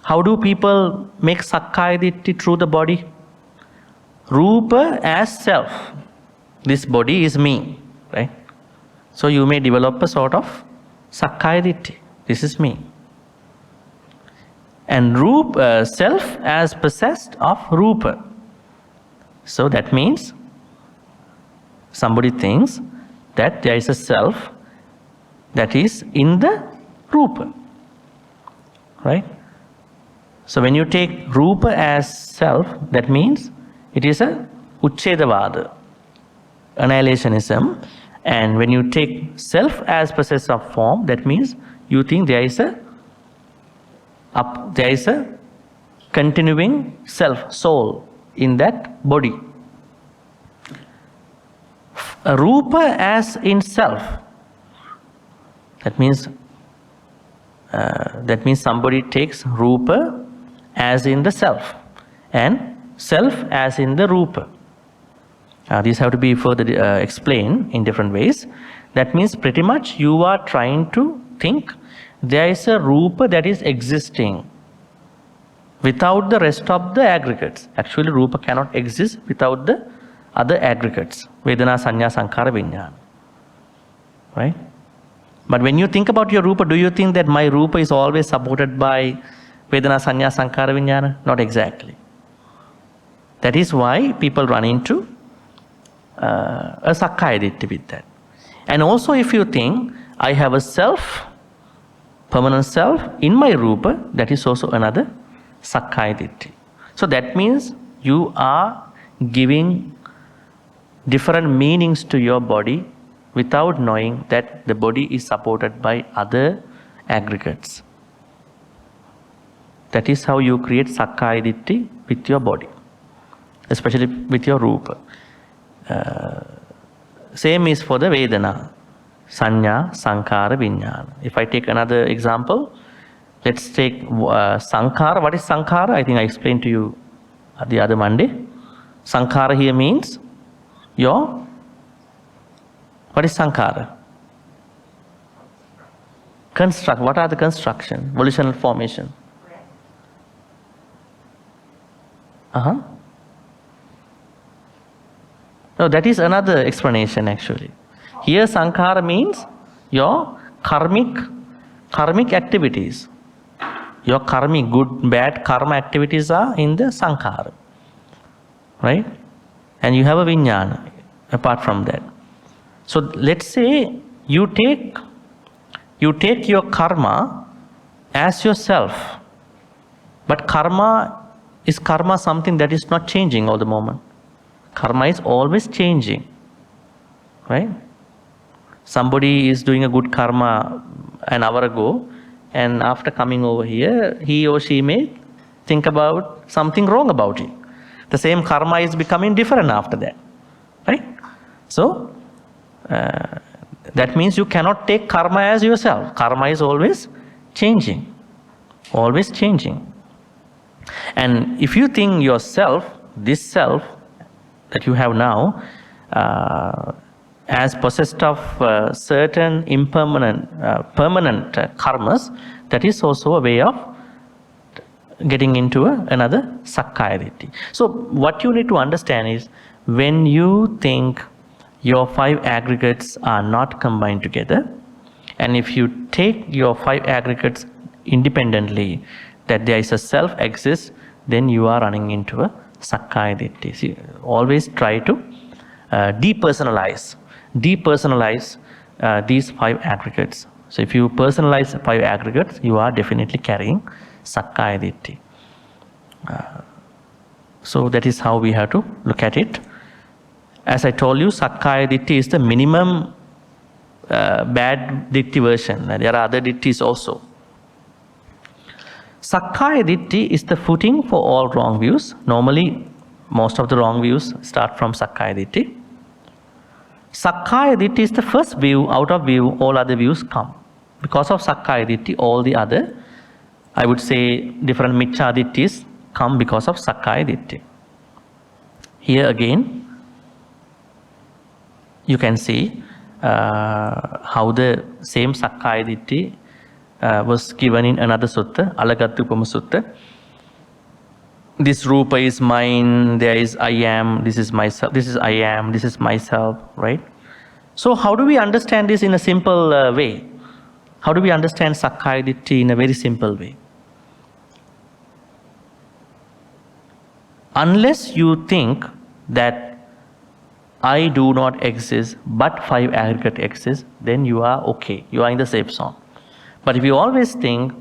How do people make Sakkaya Ditthi through the body? Rupa as self. This body is me, right? So you may develop a sort of Sakkaya Ditthi. This is me. And Rupa, self as possessed of Rupa. So that means somebody thinks that there is a self that is in the Rupa. Right? So when you take Rupa as self, that means it is a Uchchedavada, annihilationism. And when you take self as possessed of form, that means you think there is a continuing self, soul in that body. Rupa as in self. That means somebody takes Rupa as in the self and self as in the Rupa. These have to be further explained in different ways. That means pretty much you are trying to think there is a Rupa that is existing without the rest of the aggregates. Actually, Rupa cannot exist without the other aggregates. Vedana, Sanya, Sankhara, Vijnana. Right? But when you think about your Rupa, do you think that my Rupa is always supported by Vedana, Sanya, Sankhara, Vijnana? Not exactly. That is why people run into a Sakkaya Ditthi with that. And also if you think, I have a self, permanent self in my Rupa, that is also another Sakkaya Ditthi. So that means you are giving different meanings to your body without knowing that the body is supported by other aggregates. That is how you create Sakkaya Ditthi with your body, especially with your Rupa. Same is for the Vedana, Sanya, Sankhara, Vijnana. If I take another example, let's take Sankhara. What is Sankhara? I think I explained to you the other Monday. Sankhara here means what is Sankhara? Construct. What are the construction? Volitional formation. No, that is another explanation actually. Here Sankhara means your karmic activities. Your karmic, good, bad karma activities are in the Sankhara. Right? And you have a Vijnana apart from that. So let's say you take your karma as yourself. But is karma something that is not changing all the moment? Karma is always changing. Right? Somebody is doing a good karma an hour ago, and after coming over here, he or she may think about something wrong about it. The same karma is becoming different after that. Right? So, that means you cannot take karma as yourself. Karma is always changing. Always changing. And if you think yourself, this self that you have now, as possessed of certain permanent karmas, that is also a way of getting into another Sakkaya Ditthi. So what you need to understand is, when you think your 5 aggregates are not combined together, and if you take your 5 aggregates independently, that there is a self exists, then you are running into a Sakkaya Ditthi. See, always try to depersonalize these 5 aggregates. So if you personalize 5 aggregates, you are definitely carrying Sakkaya Ditthi. So that is how we have to look at it. As I told you, Sakkaya Ditthi is the minimum bad Ditthi version. There are other Ditthis also. Sakkaya Ditthi is the footing for all wrong views. Normally, most of the wrong views start from Sakkaya Ditthi. Sakkaya Ditthi is the first view. Out of view, all other views come. Because of Sakkaya Ditthi, all the other, I would say, different Miccha Ditthis come because of Sakkaya Ditthi. Here again, you can see how the same Sakkaya Ditthi was given in another sutta, Alagattupama Sutta. This Rupa is mine, there is I am, this is myself, this is I am, this is myself, right? So how do we understand this in a simple way? How do we understand Sakkaya Ditthi in a very simple way? Unless you think that I do not exist, but 5 aggregate exist, then you are okay. You are in the safe zone. But if you always think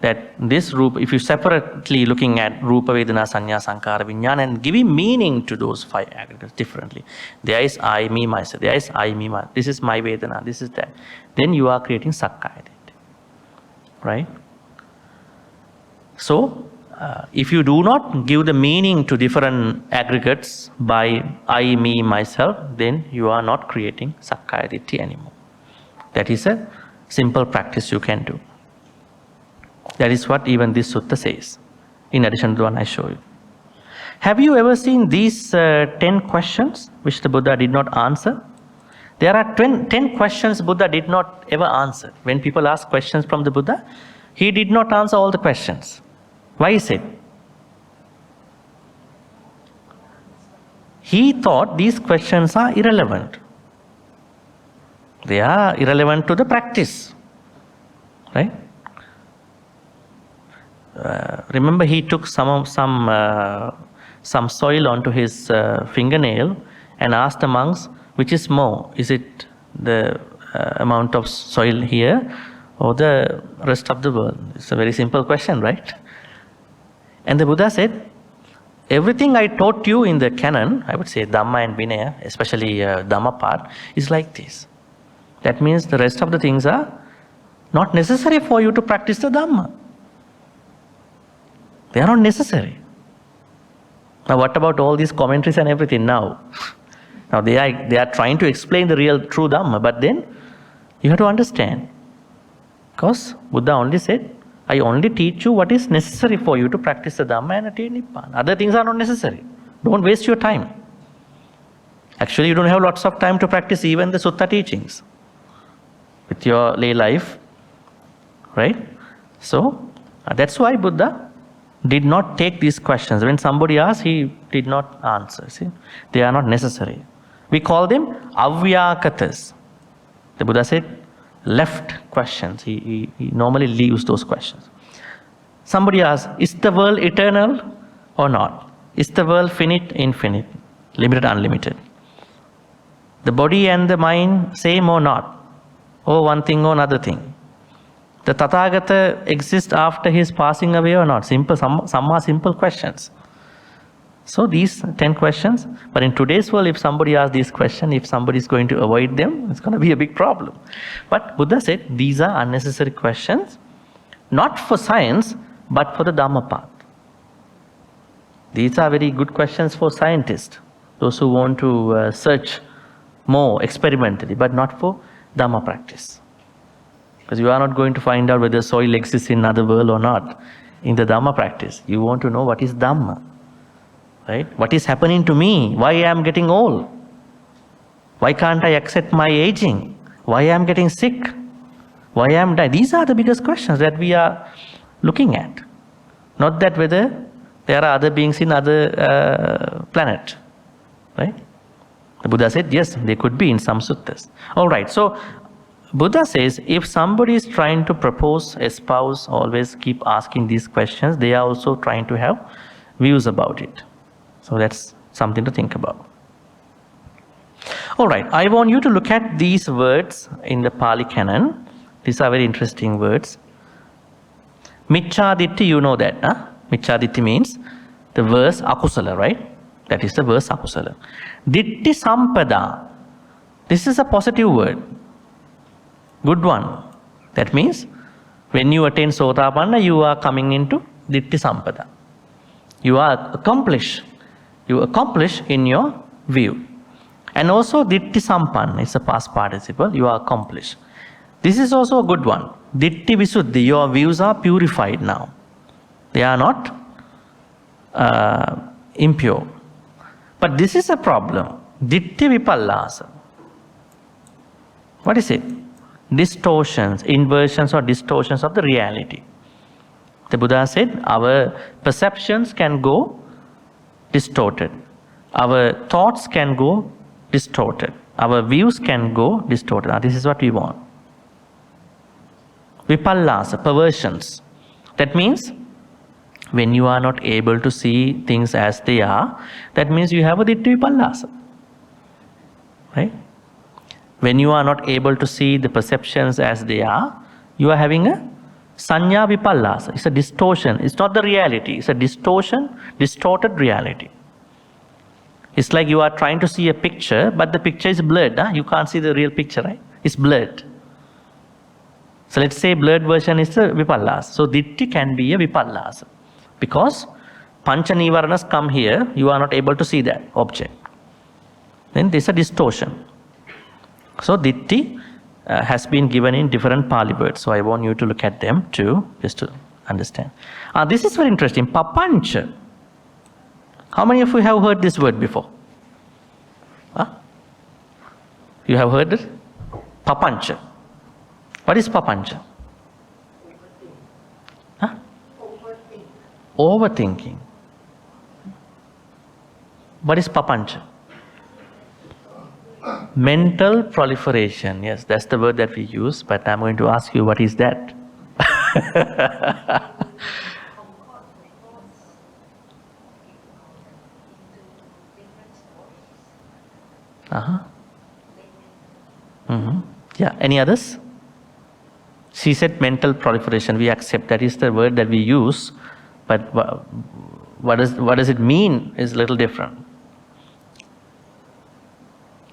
that this Rupa, if you separately looking at Rupa, Vedana, Sanya, Sankhara, Vijnana, and giving meaning to those 5 aggregates differently. There is I, me, myself. There is I, me, myself. This is my Vedana. This is that. Then you are creating Sakkaya Ditthi. Right? So, if you do not give the meaning to different aggregates by I, me, myself, then you are not creating Sakkaya Ditthi anymore. That is a simple practice you can do. That is what even this sutta says, in addition to the one I show you. Have you ever seen these 10 questions which the Buddha did not answer? There are 10 questions Buddha did not ever answer. When people ask questions from the Buddha, he did not answer all the questions. Why is it? He thought these questions are irrelevant. They are irrelevant to the practice. Right? Remember, he took some soil onto his fingernail and asked the monks, which is more? Is it the amount of soil here or the rest of the world? It's a very simple question, right? And the Buddha said, everything I taught you in the canon, I would say Dhamma and Vinaya, especially Dhamma part, is like this. That means the rest of the things are not necessary for you to practice the Dhamma. They are not necessary. Now what about all these commentaries and everything now? Now they are trying to explain the real true Dhamma, but then you have to understand. Because Buddha only said, I only teach you what is necessary for you to practice the Dhamma and attain Nibbana. Other things are not necessary. Don't waste your time. Actually, you don't have lots of time to practice even the Sutta teachings with your lay life. Right? So, that's why Buddha did not take these questions. When somebody asked, he did not answer. See? They are not necessary. We call them avyakatas. The Buddha said, left questions. He normally leaves those questions. Somebody asks, is the world eternal or not? Is the world finite, infinite, limited, unlimited? The body and the mind same or not? Or one thing or another thing? The Tathagata exists after his passing away or not? Simple, some are simple questions. So these 10 questions, but in today's world, if somebody asks these questions, if somebody is going to avoid them, it's going to be a big problem. But Buddha said, these are unnecessary questions, not for science, but for the Dhamma path. These are very good questions for scientists, those who want to search more experimentally, but not for Dhamma practice. Because you are not going to find out whether soil exists in another world or not in the Dhamma practice. You want to know what is Dhamma. Right? What is happening to me? Why I am getting old? Why can't I accept my aging? Why I am getting sick? Why I am dying? These are the biggest questions that we are looking at. Not that whether there are other beings in other planet, right? The Buddha said, yes, they could be in some suttas. All right, so Buddha says, if somebody is trying to propose, espouse, always keep asking these questions, they are also trying to have views about it. So that's something to think about. All right, I want you to look at these words in the Pali Canon. These are very interesting words. Miccha Ditthi, you know that, huh? Miccha Ditthi means the verse akusala, right? That is the verse akusala. Ditthi sampada. This is a positive word. Good one. That means when you attain Sotapanna, you are coming into Ditthi sampada. You are accomplished. You accomplish in your view. And also Ditthi sampanna, it's a past participle, you are accomplished. This is also a good one. Ditthi visuddhi, your views are purified now. They are not impure. But this is a problem. Ditthi vipallasa. What is it? Distortions, inversions or distortions of the reality. The Buddha said our perceptions can go distorted. Our thoughts can go distorted. Our views can go distorted. Now, this is what we want. Vipallasa, perversions. That means when you are not able to see things as they are, that means you have a Ditthi vipallasa. Right? When you are not able to see the perceptions as they are, you are having a sanya vipallasa. It's a distortion. It's not the reality. It's a distortion, distorted reality. It's like you are trying to see a picture, but the picture is blurred. Huh? You can't see the real picture, right? It's blurred. So let's say blurred version is the vipallasa. So Ditthi can be a vipallasa. Because pancha nivaranas come here, you are not able to see that object. Then there's a distortion. So Ditthi has been given in different Pali words. So I want you to look at them too, just to understand. This is very interesting. Papancha. How many of you have heard this word before? Huh? You have heard it? Papancha. What is papancha? Huh? Overthinking. What is papancha? Mental proliferation. Yes, that's the word that we use, but I'm going to ask you, what is that? Yeah, any others? She said mental proliferation. We accept that is the word that we use, but what does it mean is a little different.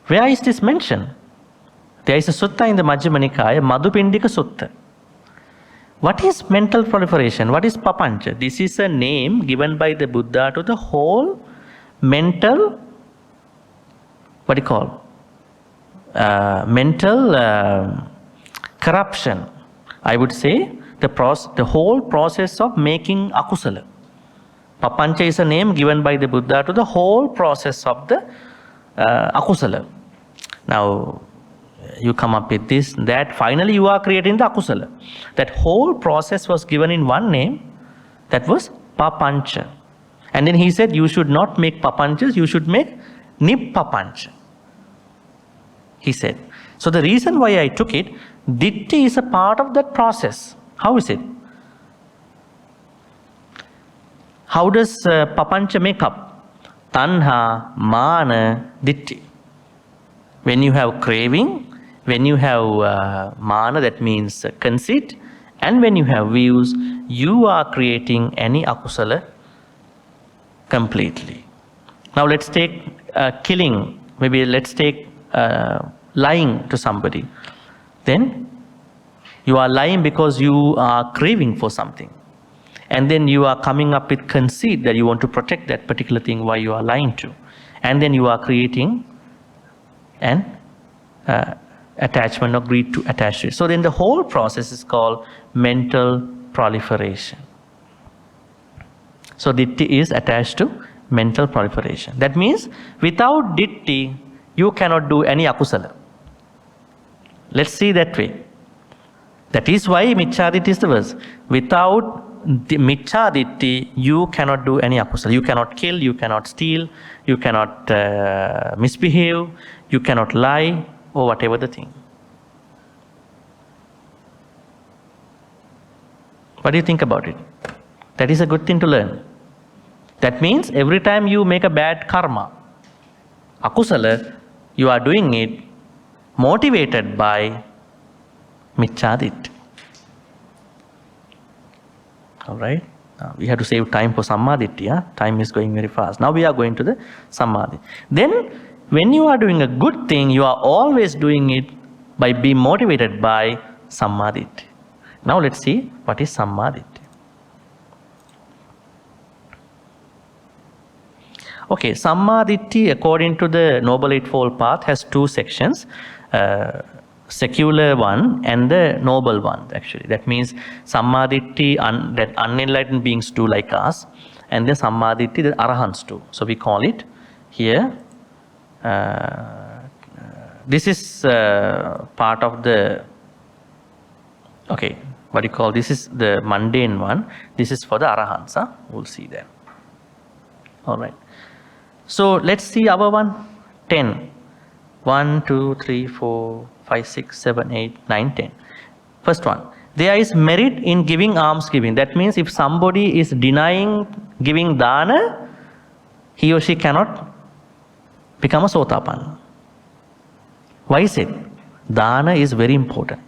Where is this mentioned? There is a sutta in the Majjhima Nikaya, Madhupindika Sutta. What is mental proliferation? What is papancha? This is a name given by the Buddha to the whole mental, what do you call? Mental corruption. I would say the whole process of making akusala. Papancha is a name given by the Buddha to the whole process of the akusala. Now, you come up with this, that, finally you are creating the akusala. That whole process was given in one name, that was papancha. And then he said, you should not make papanchas, you should make nippapancha. He said. So the reason why I took it, Ditthi is a part of that process. How is it? How does papancha make up? Tanha, mana, Ditthi. When you have craving, when you have mana, that means conceit, and when you have views, you are creating any akusala completely. Now let's take killing, maybe let's take lying to somebody. Then you are lying because you are craving for something. And then you are coming up with conceit that you want to protect that particular thing why you are lying to. And then you are creating an attachment or greed to attach to it. So then the whole process is called mental proliferation. So Ditthi is attached to mental proliferation. That means without Ditthi, you cannot do any akusala. Let's see that way. That is why Micchaditti is the verse. Without the Micchaditti, you cannot do any akusala. You cannot kill, you cannot steal, you cannot misbehave, you cannot lie, or whatever the thing. What do you think about it? That is a good thing to learn. That means every time you make a bad karma, akusala, you are doing it motivated by Micchaditti. Alright? We have to save time for Sammaditthi. Huh? Time is going very fast. Now we are going to the Sammaditthi. Then, when you are doing a good thing, you are always doing it by being motivated by Sammaditthi. Now let's see what is Sammaditthi. Okay, Sammaditthi, according to the Noble Eightfold Path, has two sections. Secular one and the noble one, actually. That means Sammaditthi, that unenlightened beings do like us, and the Sammaditthi, the Arahants do. So we call it here, this is part of the, okay, what do you call, this is the mundane one, this is for the Arahants, huh? We'll see that. Alright. So let's see our one, 10. 1, 2, 3, 4, 5, 6, 7, 8, 9, 10. First one. There is merit in giving almsgiving. That means if somebody is denying giving dana, he or she cannot become a sotapanna. Why is it? Dana is very important.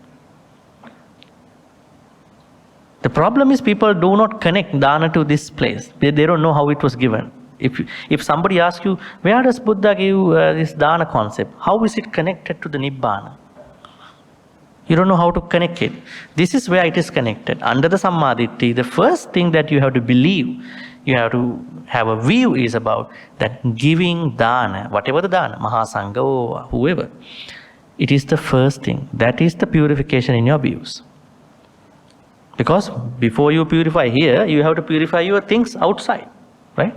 The problem is people do not connect dana to this place. They don't know how it was given. If somebody asks you, where does Buddha give this dana concept? How is it connected to the Nibbana? You don't know how to connect it. This is where it is connected. Under the Sammaditthi, the first thing that you have to believe, you have to have a view is about that giving dana, whatever the dana, Maha Sangha or whoever, it is the first thing. That is the purification in your views. Because before you purify here, you have to purify your things outside, right?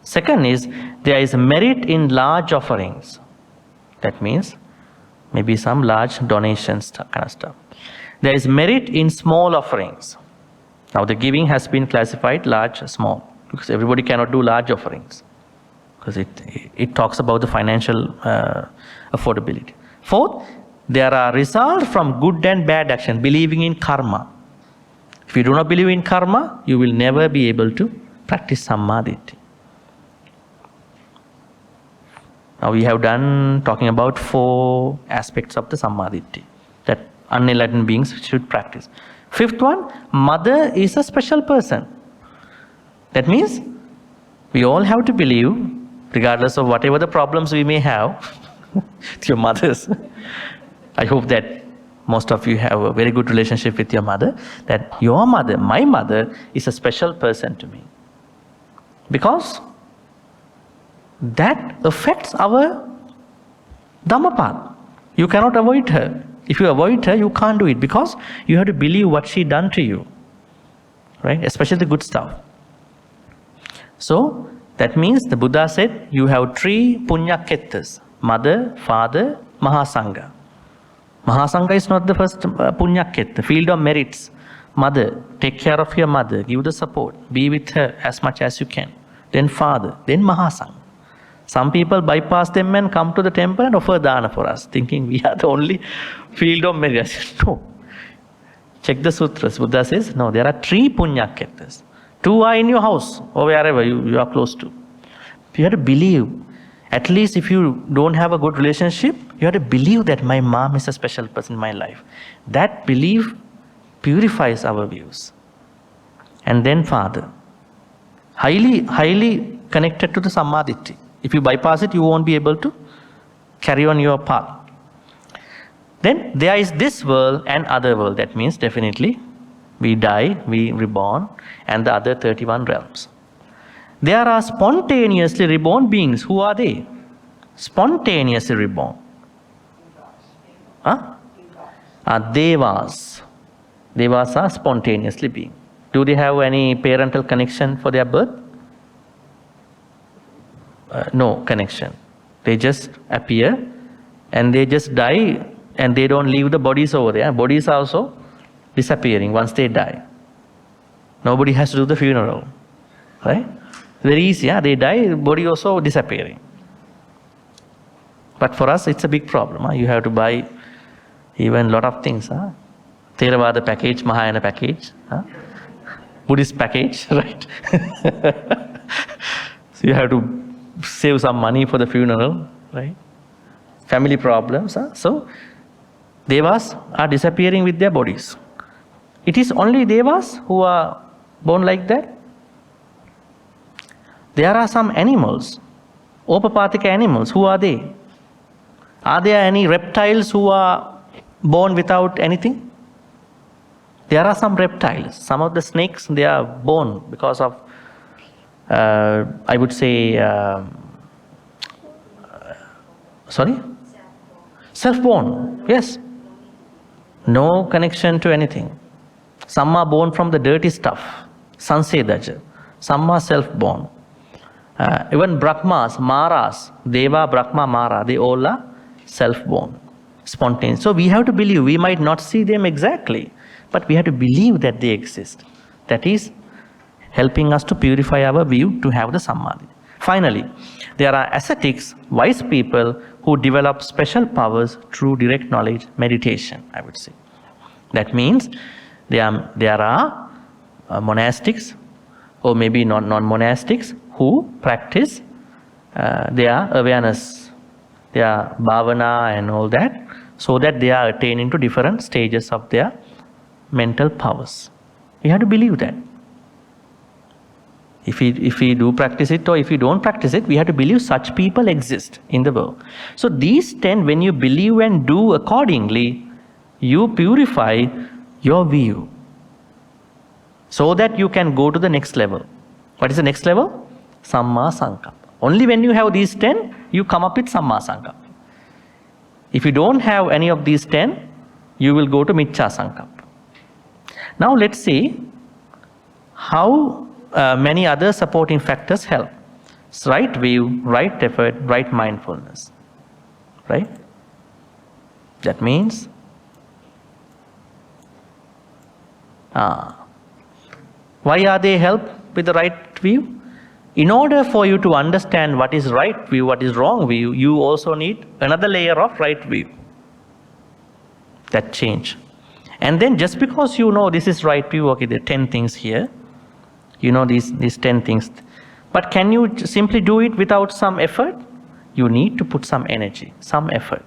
Second is, there is merit in large offerings. That means, maybe some large donations, kind of stuff. There is merit in small offerings. Now the giving has been classified large, small, because everybody cannot do large offerings. Because it talks about the financial affordability. Fourth, there are results from good and bad action, believing in karma. If you do not believe in karma, you will never be able to practice Sammaditthi. Now we have done talking about 4 aspects of the Sammaditthi that unenlightened beings should practice. Fifth one, mother is a special person. That means we all have to believe, regardless of whatever the problems we may have with your mothers. I hope that most of you have a very good relationship with your mother, that your mother, my mother, is a special person to me. Because that affects our Dhamma path. You cannot avoid her. If you avoid her, you can't do it because you have to believe what she done to you, right? Especially the good stuff. So that means the Buddha said you have 3 punyakettas: mother, father, Mahasangha. Mahasangha is not the first punyaketta, field of merits. Mother, take care of your mother, give the support, be with her as much as you can. Then father, then Mahasangha. Some people bypass them and come to the temple and offer dana for us, thinking we are the only field of merit. I said, no. Check the sutras. Buddha says, no, there are 3 punyakettas. 2 are in your house or wherever you are close to. You have to believe. At least if you don't have a good relationship, you have to believe that my mom is a special person in my life. That belief purifies our views. And then father. Highly connected to the Sammaditthi. If you bypass it, you won't be able to carry on your path. Then there is this world and other world. That means definitely we die, we reborn, and the other 31 realms. There are spontaneously reborn beings. Who are they? Spontaneously reborn. Huh? Devas. Devas are spontaneously being. Do they have any parental connection for their birth? No connection. They just appear and they just die, and they don't leave the bodies over there. Bodies are also disappearing once they die. Nobody has to do the funeral, right? Very easy, yeah? They die, body also disappearing. But for us, it's a big problem. Huh? You have to buy even a lot of things. Huh? Theravada package, Mahayana package, huh? Buddhist package, right? So you have to save some money for the funeral, right? Family problems. Huh? So devas are disappearing with their bodies. It is only devas who are born like that. There are some animals, Opapatika animals. Who are they? Are there any reptiles who are born without anything? There are some reptiles. Some of the snakes, they are born because of, I would say, sorry? Self-born, yes. No connection to anything. Some are born from the dirty stuff, Sansedaja. Some are self-born. Even Brahmas, Maras, Deva, Brahma, Mara, they all are self-born, spontaneous. So we have to believe. We might not see them exactly, but we have to believe that they exist. That is helping us to purify our view to have the samadhi. Finally, there are ascetics, wise people who develop special powers through direct knowledge, meditation, I would say. That means there are monastics or maybe non-monastics who practice their awareness, their bhavana and all that, so that they are attaining to different stages of their mental powers. We have to believe that. If we do practice it or if we don't practice it, we have to believe such people exist in the world. So these 10, when you believe and do accordingly, you purify your view so that you can go to the next level. What is the next level? Samma Sankappa. Only when you have these 10, you come up with Samma Sankappa. If you don't have any of these 10, you will go to Miccha Sankappa. Now let's see how many other supporting factors help. It's right view, right effort, right mindfulness. Right? That means why are they help with the right view? In order for you to understand what is right view, what is wrong view, you also need another layer of right view. That change. And then just because you know this is right view, okay, there are 10 things here. You know these 10 things. But can you simply do it without some effort? You need to put some energy, some effort.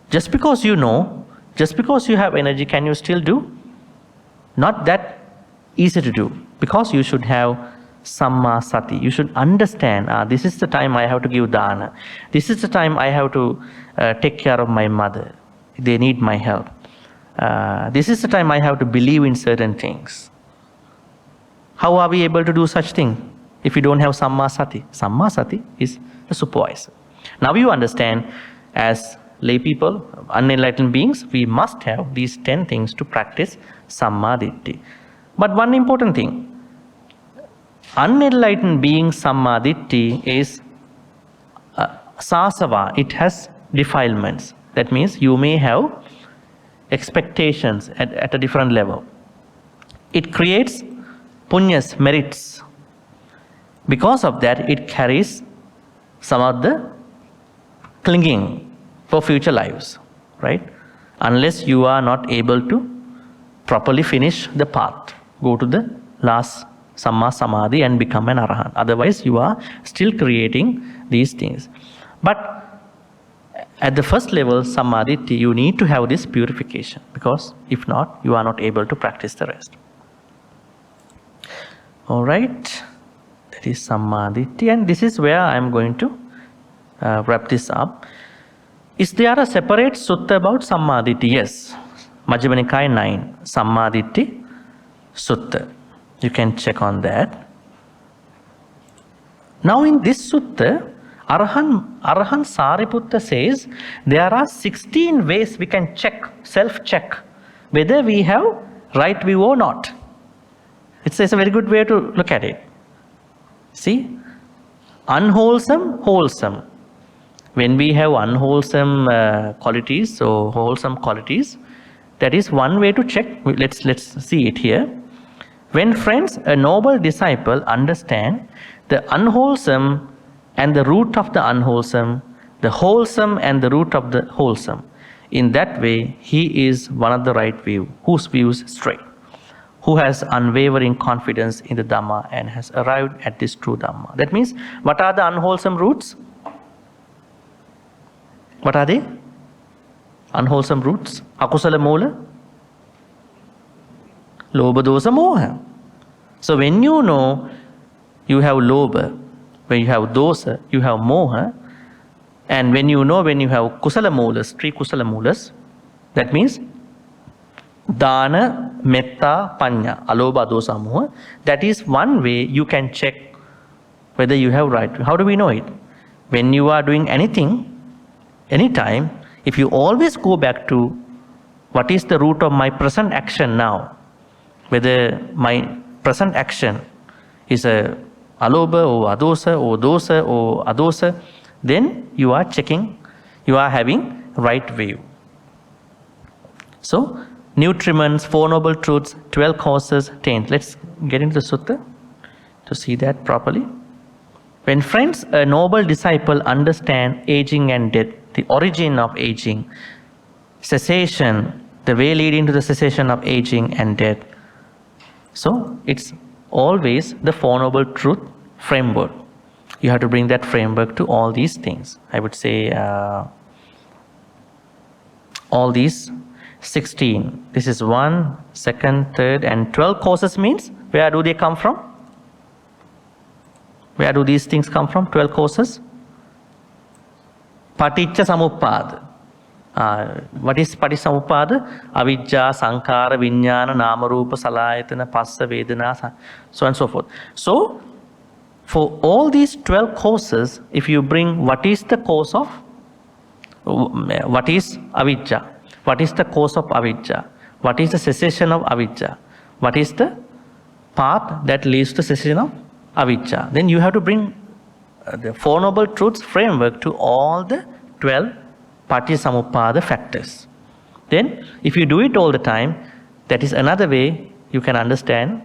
Just because you know, just because you have energy, can you still do? Not that easy to do, because you should have Samma Sati. You should understand, this is the time I have to give dana. This is the time I have to take care of my mother. They need my help. This is the time I have to believe in certain things. How are we able to do such thing if we don't have Samma Sati? Samma Sati is the supervisor. Now you understand, as lay people, unenlightened beings, we must have these 10 things to practice Samma Ditthi. But one important thing, unenlightened being Samma Ditthi is sasava, it has defilements. That means you may have expectations at a different level. It creates punyas, merits. Because of that, it carries some of the clinging for future lives, right? Unless you are not able to properly finish the path, go to the last Samma Samadhi and become an Arahant. Otherwise, you are still creating these things. But at the first level, Samadhi, you need to have this purification, because if not, you are not able to practice the rest. Alright, that is Samadhi, and this is where I am going to wrap this up. Is there a separate sutta about Samadhi? Yes. Majjhima Nikaya 9, Samadhi Sutta. You can check on that. Now in this sutta, Arahant Sariputta says there are 16 ways we can check, self-check, whether we have right view or not. It's a very good way to look at it. See? Unwholesome, wholesome. When we have unwholesome qualities or wholesome qualities, that is one way to check. Let's see it here. When friends, a noble disciple, understand the unwholesome and the root of the unwholesome, the wholesome and the root of the wholesome, in that way he is one of the right view, whose view is straight, who has unwavering confidence in the Dhamma and has arrived at this true Dhamma. That means, what are the unwholesome roots? What are they? Unwholesome roots. Akusala moola. Lobha dosa moha. So when you know you have lobha, when you have dosa, you have moha, and when you know when you have kusala moolas, 3 kusala moolas, that means dana, metta, panya, alobha, dosa, moha. That is one way you can check whether you have right. How do we know it? When you are doing anything, anytime, if you always go back to what is the root of my present action now, whether my present action is a alobha or adosa or dosa or adosa, then you are checking, you are having right view. So, nutriments, 4 noble truths, 12 causes, 10. Let's get into the sutta to see that properly. When friends, a noble disciple, understand aging and death, the origin of aging, cessation, the way leading to the cessation of aging and death. So, it's always the 4 noble truth framework. You have to bring that framework to all these things. I would say all these 16. This is 1, 2nd, 3rd, and 12 causes means, where do they come from? Where do these things come from? 12 causes? Paticca samuppada. What is paticca Avijja, sankara, vijnana, nama, rupa, salayatana, passa, vedana, so on and so forth. So, for all these 12 causes, if you bring what is the cause of, what is avijja, what is the cause of avijja, what is the cessation of avijja, what is the path that leads to cessation of avijja, then you have to bring the 4 noble truths framework to all the 12 paticca factors. Then, if you do it all the time, that is another way you can understand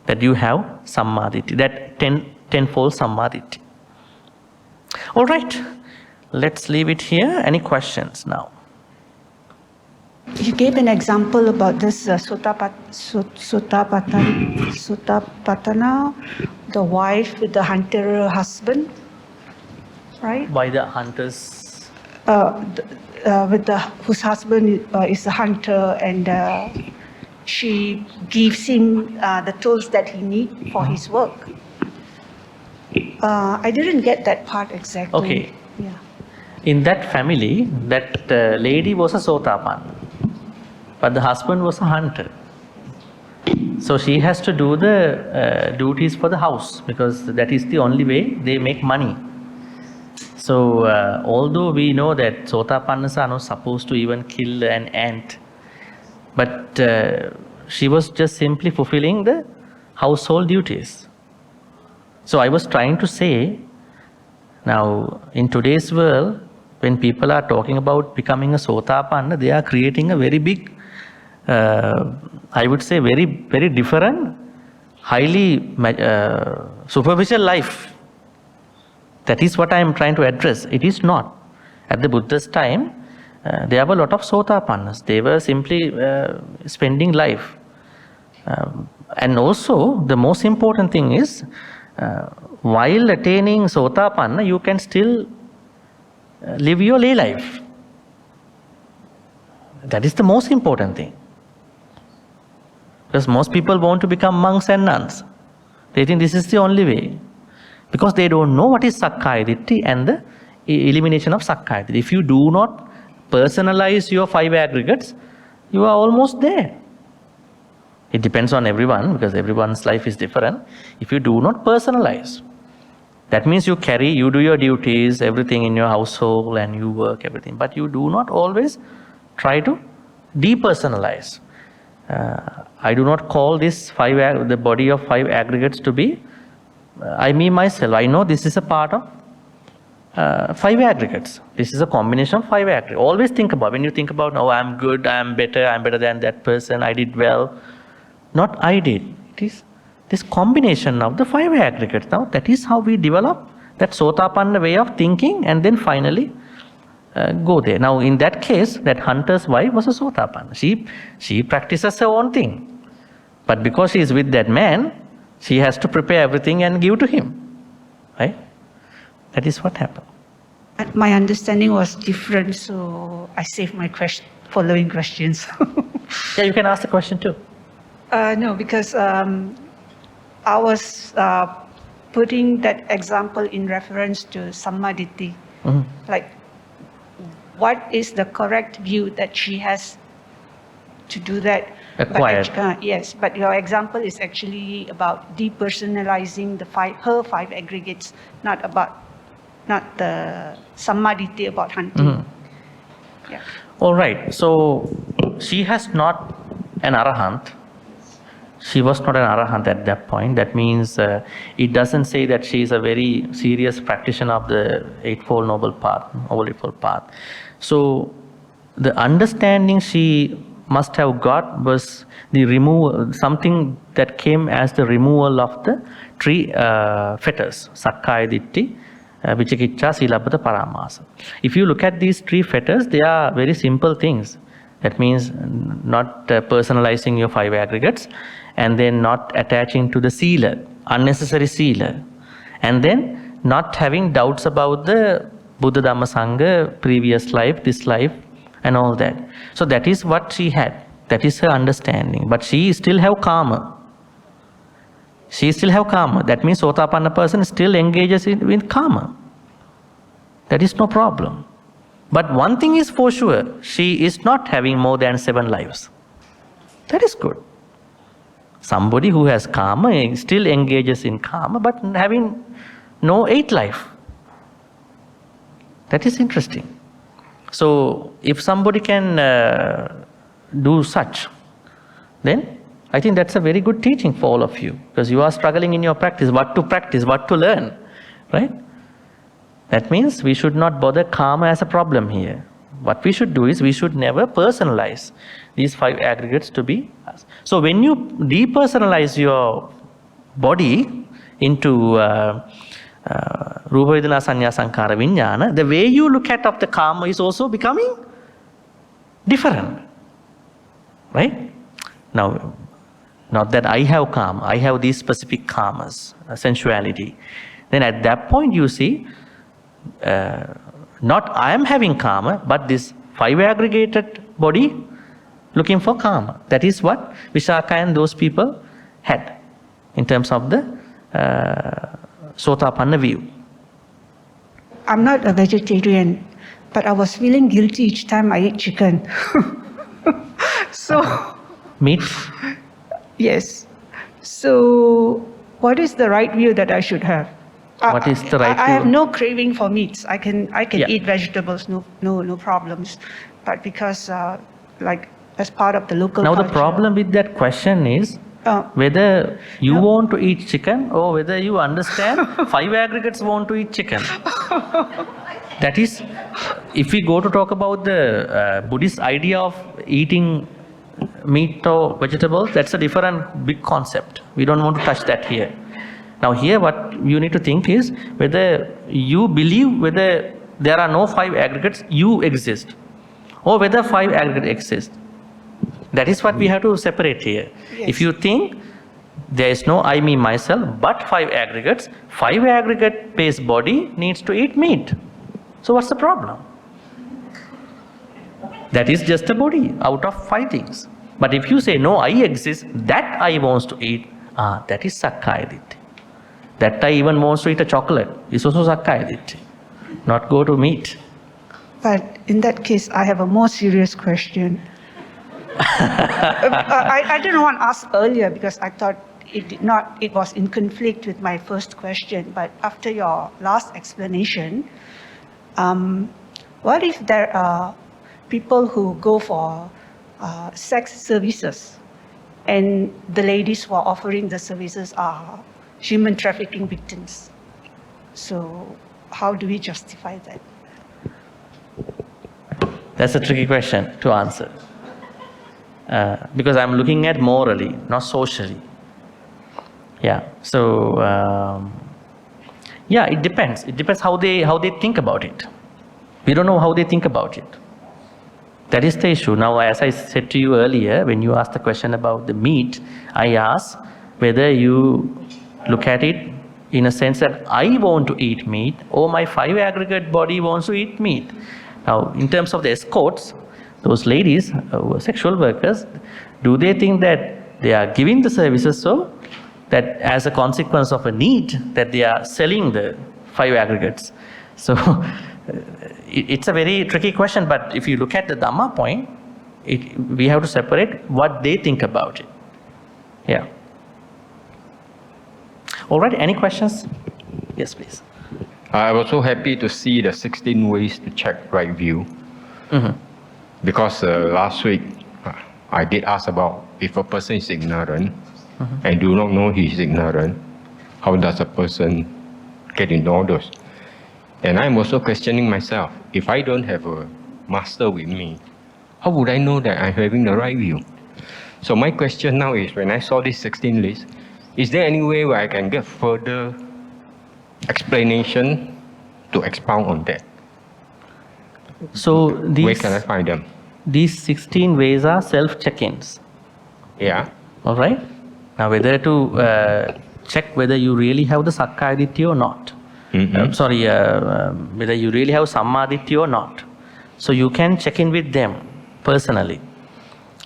that you have Samma Ditthi, that tenfold Samma Ditthi. All right, let's leave it here. Any questions now? You gave an example about this Suttapatana, the wife with the hunter husband, right? By the hunters? Whose husband is a hunter, and she gives him the tools that he needs for his work. I didn't get that part exactly. Okay. Yeah. In that family, that lady was a Sotapanna, but the husband was a hunter. So she has to do the duties for the house, because that is the only way they make money. So although we know that Sotapannas are not supposed to even kill an ant, but she was just simply fulfilling the household duties. So I was trying to say, now in today's world, when people are talking about becoming a Sotapanna, they are creating a very big, I would say very, very different, highly superficial life. That is what I am trying to address. It is not. At the Buddha's time, there were a lot of Sotapannas. They were simply spending life. And also, the most important thing is, while attaining Sotapanna, you can still live your lay life. That is the most important thing. Because most people want to become monks and nuns. They think this is the only way. Because they don't know what is Sakkaya Ditthi and the elimination of Sakkaya Ditthi. If you do not personalize your 5 aggregates, you are almost there. It depends on everyone, because everyone's life is different. If you do not personalize, that means you do your duties, everything in your household, and you work, everything. But you do not always try to depersonalize. I do not call this the body of 5 aggregates to be I, me, myself. I know this is a part of five aggregates. This is a combination of five aggregates. Always think about, when you think about, oh, I'm good, I'm better than that person, I did well. Not I did. It is this combination of the five aggregates. Now, that is how we develop that Sotapanna way of thinking, and then finally go there. Now, in that case, that hunter's wife was a Sotapanna. She practices her own thing. But because she is with that man, she has to prepare everything and give to him. Right? That is what happened. My understanding was different, so I saved my following questions. Yeah, you can ask the question too. No, because I was putting that example in reference to Samma Ditthi. Mhm. Like, what is the correct view that she has to do that? Acquired. But yes, but your example is actually about depersonalizing her five aggregates, not the Samma Ditthi about hunting. Mhm. Yeah. All right. So she has not an arahant. She was not an arahant at that point. That means it doesn't say that she is a very serious practitioner of the Eightfold Noble Path, Noble Eightfold Path. So the understanding she must have got was the removal, something that came as the removal of the three fetters, Sakkaya Ditthi, Vicikiccha, Silabbata, Paramasa. If you look at these three fetters, they are very simple things. That means not personalizing your five aggregates, and then not attaching to the sealer, unnecessary sealer, and then not having doubts about the Buddha Dhamma Sangha, previous life, this life, and all that. So that is what she had. That is her understanding. But she still have karma. She still have karma. That means Sotapanna person still engages with karma. That is no problem. But one thing is for sure, she is not having more than 7 lives. That is good. Somebody who has karma still engages in karma, but having no 8th life. That is interesting. So, if somebody can do such, then I think that's a very good teaching for all of you, because you are struggling in your practice, what to learn, right? That means we should not bother karma as a problem here. What we should do is we should never personalize these 5 aggregates to be us. So when you depersonalize your body into Rupa Vedana Sanya Sankara Vijnana, the way you look at of the karma is also becoming different. Right? Now, not that I have karma, I have these specific karmas, sensuality. Then at that point you see, not I am having karma, but this 5 aggregated body looking for karma. That is what Vishaka and those people had in terms of the Sotapanna view. I'm not a vegetarian, but I was feeling guilty each time I ate chicken. So, Meat? yes. So, what is the right view that I should have? What is the right I view? have no craving for meats. I can Yeah. eat vegetables, no problems. But because, like, as part of the local Now culture, the problem with that question is whether you want to eat chicken or whether you understand 5 aggregates want to eat chicken. That is, if we go to talk about the Buddhist idea of eating meat or vegetables, that's a different big concept. We don't want to touch that here. Now here what you need to think is whether you believe whether there are no 5 aggregates, you exist, or whether 5 aggregates exist. That is what we have to separate here. Yes. If you think there is no I, me, myself, but 5 aggregates, 5 aggregate based body needs to eat meat. So what's the problem? That is just a body out of 5 things. But if you say no, I exist, that I wants to eat, that is Sakkaya Ditthi. That I even wants to eat a chocolate is also Sakkaya Ditthi. Not go to meat. But in that case, I have a more serious question. I didn't want to ask earlier because I thought it was in conflict with my first question. But after your last explanation, what if there are people who go for sex services and the ladies who are offering the services are human trafficking victims? So how do we justify that? That's a tricky question to answer. Because I'm looking at morally, not socially. Yeah. So, yeah, it depends. It depends how they think about it. We don't know how they think about it. That is the issue. Now, as I said to you earlier, when you asked the question about the meat, I asked whether you look at it in a sense that I want to eat meat or my 5 aggregate body wants to eat meat. Now, in terms of the escorts, those ladies who are sexual workers, do they think that they are giving the services so that as a consequence of a need that they are selling the 5 aggregates? So, it's a very tricky question, but if you look at the Dhamma point, we have to separate what they think about it. Yeah. All right, any questions? Yes, please. I was so happy to see the 16 ways to check right view. Mm-hmm. Because last week I did ask about if a person is ignorant and do not know he is ignorant, how does a person get into all those? And I'm also questioning myself, if I don't have a master with me, how would I know that I'm having the right view? So my question now is, when I saw this 16 list, is there any way where I can get further explanation to expound on that? So Where can I find them? these 16 ways are self-check-ins. Yeah. All right? Now, whether to check whether you really have the Sakkaya Ditthi or not. Whether you really have Samma Ditthi or not. So you can check in with them personally.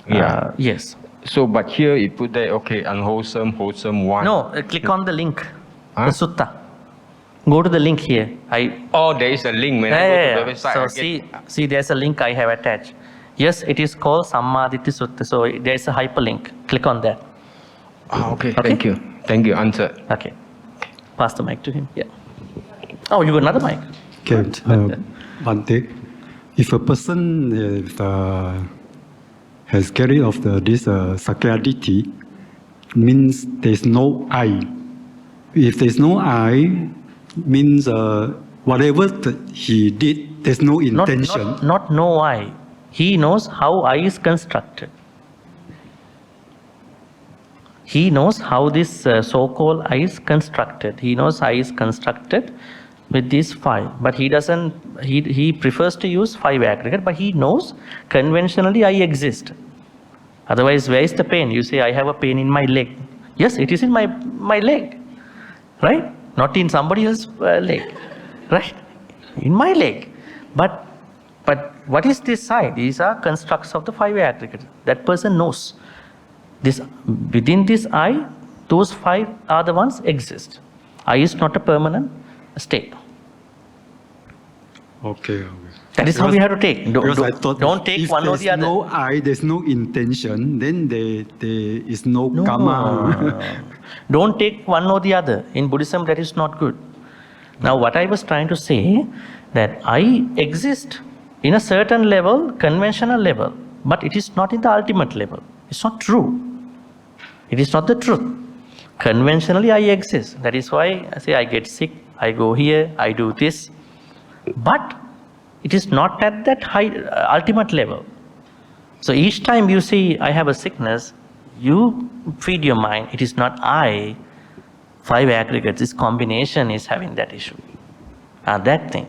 Yeah. Yes. So, but here it put that, okay, unwholesome, wholesome, one. No, click on the link, the sutta. Go to the link here. Oh, there is a link when I go to the website. So see, there's a link I have attached. Yes, it is called Samma Ditthi Sutta. So there's a hyperlink. Click on that. Oh, okay. Thank you. Thank you. Answer. Okay. Pass the mic to him. Yeah. Oh, you got another mic? Okay, Bhante, if a person has carried off this Sakkaya Ditthi, means there's no I. If there's no I, means whatever he did, there's no intention. Not no I. He knows how I is constructed. He knows how this so-called I is constructed. He knows I is constructed with these 5, but he doesn't. He prefers to use 5 aggregate, but he knows conventionally I exist. Otherwise, where is the pain? You say I have a pain in my leg. Yes, it is in my leg, right? Not in somebody else's leg, right? In my leg, but what is this I? These are constructs of the 5 aggregate. That person knows. This within this I, those 5 are the ones exist. I is not a permanent state. Okay. That is how we have to take. Don't take one or the other. If there's no I, there's no intention, then there is no karma. Don't take one or the other. In Buddhism, that is not good. Now, what I was trying to say, that I exist in a certain level, conventional level, but it is not in the ultimate level. It's not true. It is not the truth. Conventionally, I exist. That is why I say I get sick, I go here, I do this. But it is not at that high, ultimate level. So each time you see I have a sickness, you feed your mind, it is not I, 5 aggregates, this combination is having that issue, that thing.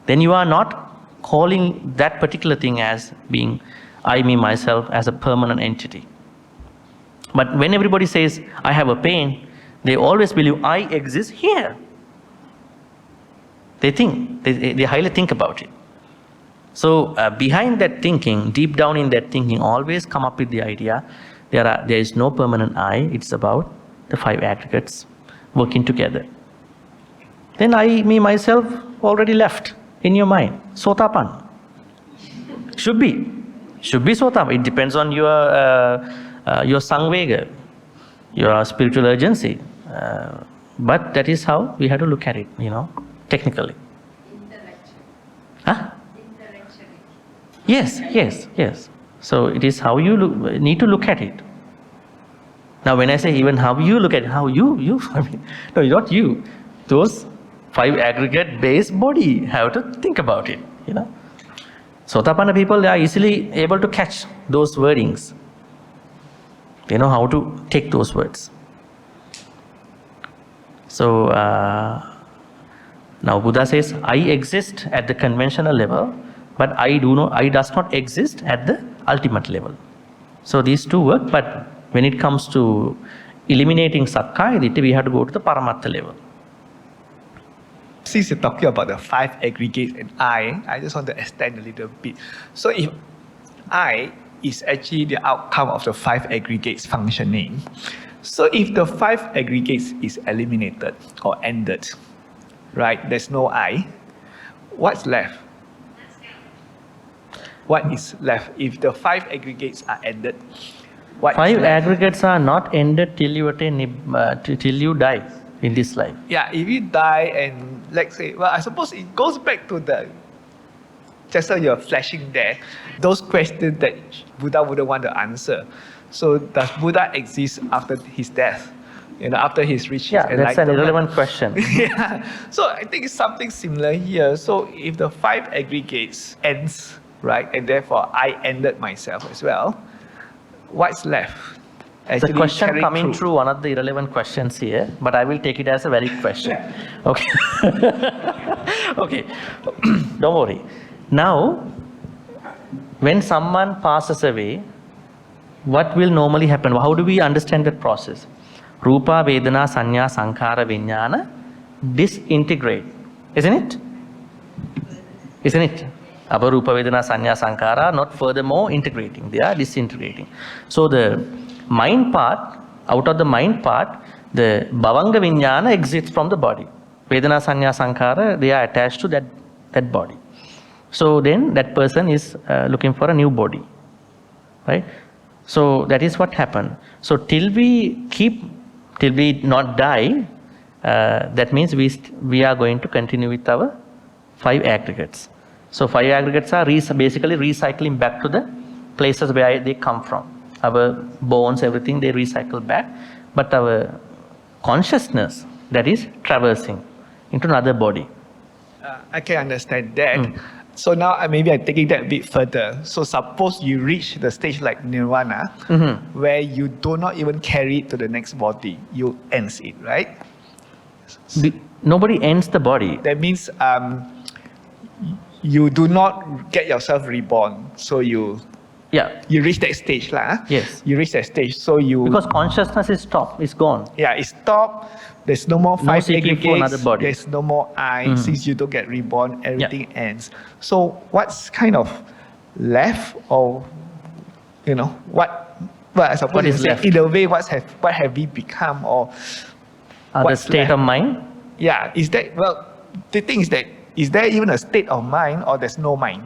Then you are not calling that particular thing as being I, me, myself, as a permanent entity. But when everybody says, I have a pain, they always believe I exist here. They think, they highly think about it. So behind that thinking, deep down in that thinking, always come up with the idea, there is no permanent I, it's about the 5 aggregates working together. Then I, me, myself, already left in your mind. Sotapan. Should be Sotapan. It depends on your Sangvega, your spiritual urgency. But that is how we have to look at it, technically. Intellectually. Huh? Intellectually. Yes. So it is how you need to look at it. Now when I say even how you look at it, how you, I mean, no, not you. Those 5 aggregate base body. Have to think about it, you know. Sotapanna people, they are easily able to catch those wordings. They know how to take those words. So now Buddha says, I exist at the conventional level, but I does not exist at the ultimate level. So these two work, but when it comes to eliminating Sakkaya Ditthi, we have to go to the Paramattha level. Since you're talking about the 5 aggregates and I just want to extend a little bit. So if I is actually the outcome of the 5 aggregates functioning, so if the 5 aggregates is eliminated or ended, right, there's no I, what's left? What is left? If the 5 aggregates are ended, what 5 is left? aggregates are not ended till you attain till you die in this life. Yeah, if you die and let's say, well, I suppose it goes back to the, just so you're flashing there, those questions that Buddha wouldn't want to answer. So does Buddha exist after his death? You know, after he's reached his Yeah, that's an enlightenment? irrelevant question. Yeah, so I think it's something similar here. So if the 5 aggregates ends, right, and therefore I ended myself as well, what's left? The Actually question carrying coming through one of the irrelevant questions here, but I will take it as a valid question. Okay. Okay. Don't worry. Now, when someone passes away, what will normally happen? How do we understand that process? Rupa, Vedana, Sanya, Sankhara, Vijnana disintegrate, isn't it? Isn't it? Rupa, Vedana, Sanya, Sankhara are not furthermore integrating, they are disintegrating. So the mind part, out of the mind part, the Bhavanga Vijnana exits from the body. Vedana, Sanya, Sankhara, they are attached to that body. So then that person is looking for a new body, right? So that is what happened. So till we not die, that means we are going to continue with our 5 aggregates. So 5 aggregates are basically recycling back to the places where they come from. Our bones, everything, they recycle back. But our consciousness, that is traversing into another body. I can understand that. So now maybe I'm taking that a bit further. So suppose you reach the stage like nirvana, where you do not even carry it to the next body, you ends it, right? Nobody ends the body. That means you do not get yourself reborn. So you reach that stage lah. Yes. You reach that stage. So you Because consciousness is stopped, it's gone. yeah, it stopped. There's no more 5 seeking for another aggregates. body. There's no more I. Since you don't get reborn, everything ends. So what's kind of left, or you know what? Well, I suppose What is you say, left? in a way, what have we become, or The what's state left? of mind. Yeah, is that the thing is that is there even a state of mind, or there's no mind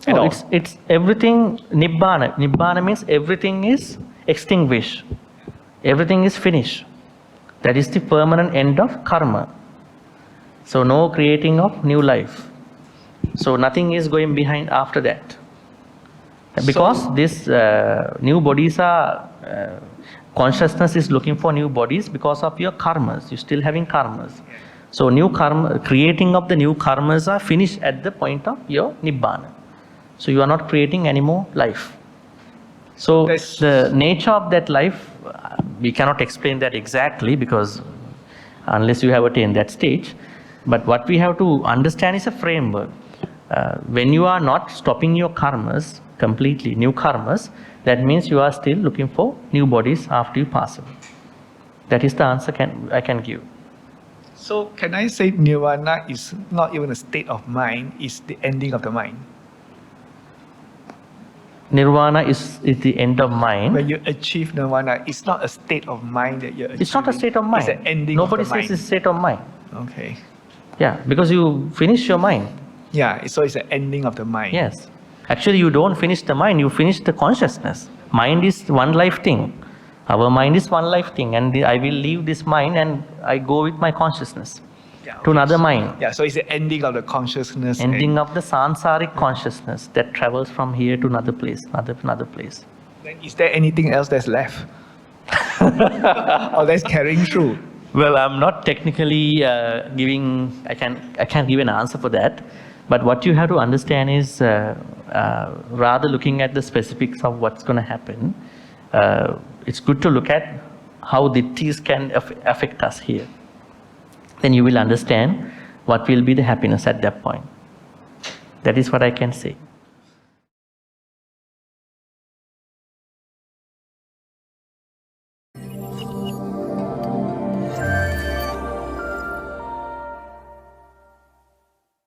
at all? It's everything nibbana. Nibbana means everything is extinguished. Everything is finished. That is the permanent end of karma. So no creating of new life. So nothing is going behind after that. Because this new bodies are, consciousness is looking for new bodies because of your karmas. You're still having karmas. So new karma, creating of the new karmas are finished at the point of your nibbana. So you are not creating any more life. So the nature of that life, we cannot explain that exactly because unless you have attained that stage. But what we have to understand is a framework. When you are not stopping your karmas completely, new karmas, that means you are still looking for new bodies after you pass away. That is the answer I can give. So can I say nirvana is not even a state of mind, it's the ending of the mind? Nirvana is the end of mind. When you achieve nirvana, it's not a state of mind that you're achieving. It's not a state of mind. It's an ending Nobody of the says mind. it's a state of mind. Okay. Yeah, because you finish your mind. Yeah, so it's an ending of the mind. Yes. Actually, you don't finish the mind, you finish the consciousness. Mind is one life thing. Our mind is one life thing, and I will leave this mind and I go with my consciousness to another mind. Yeah, so it's the ending of the consciousness. Ending of the sansaric consciousness that travels from here to another place, another place. Then is there anything else that's left? Or that's carrying through? Well, I'm not technically I can't give an answer for that. But what you have to understand is rather looking at the specifics of what's going to happen, it's good to look at how ditthis can affect us here. Then you will understand what will be the happiness at that point. That is what I can say.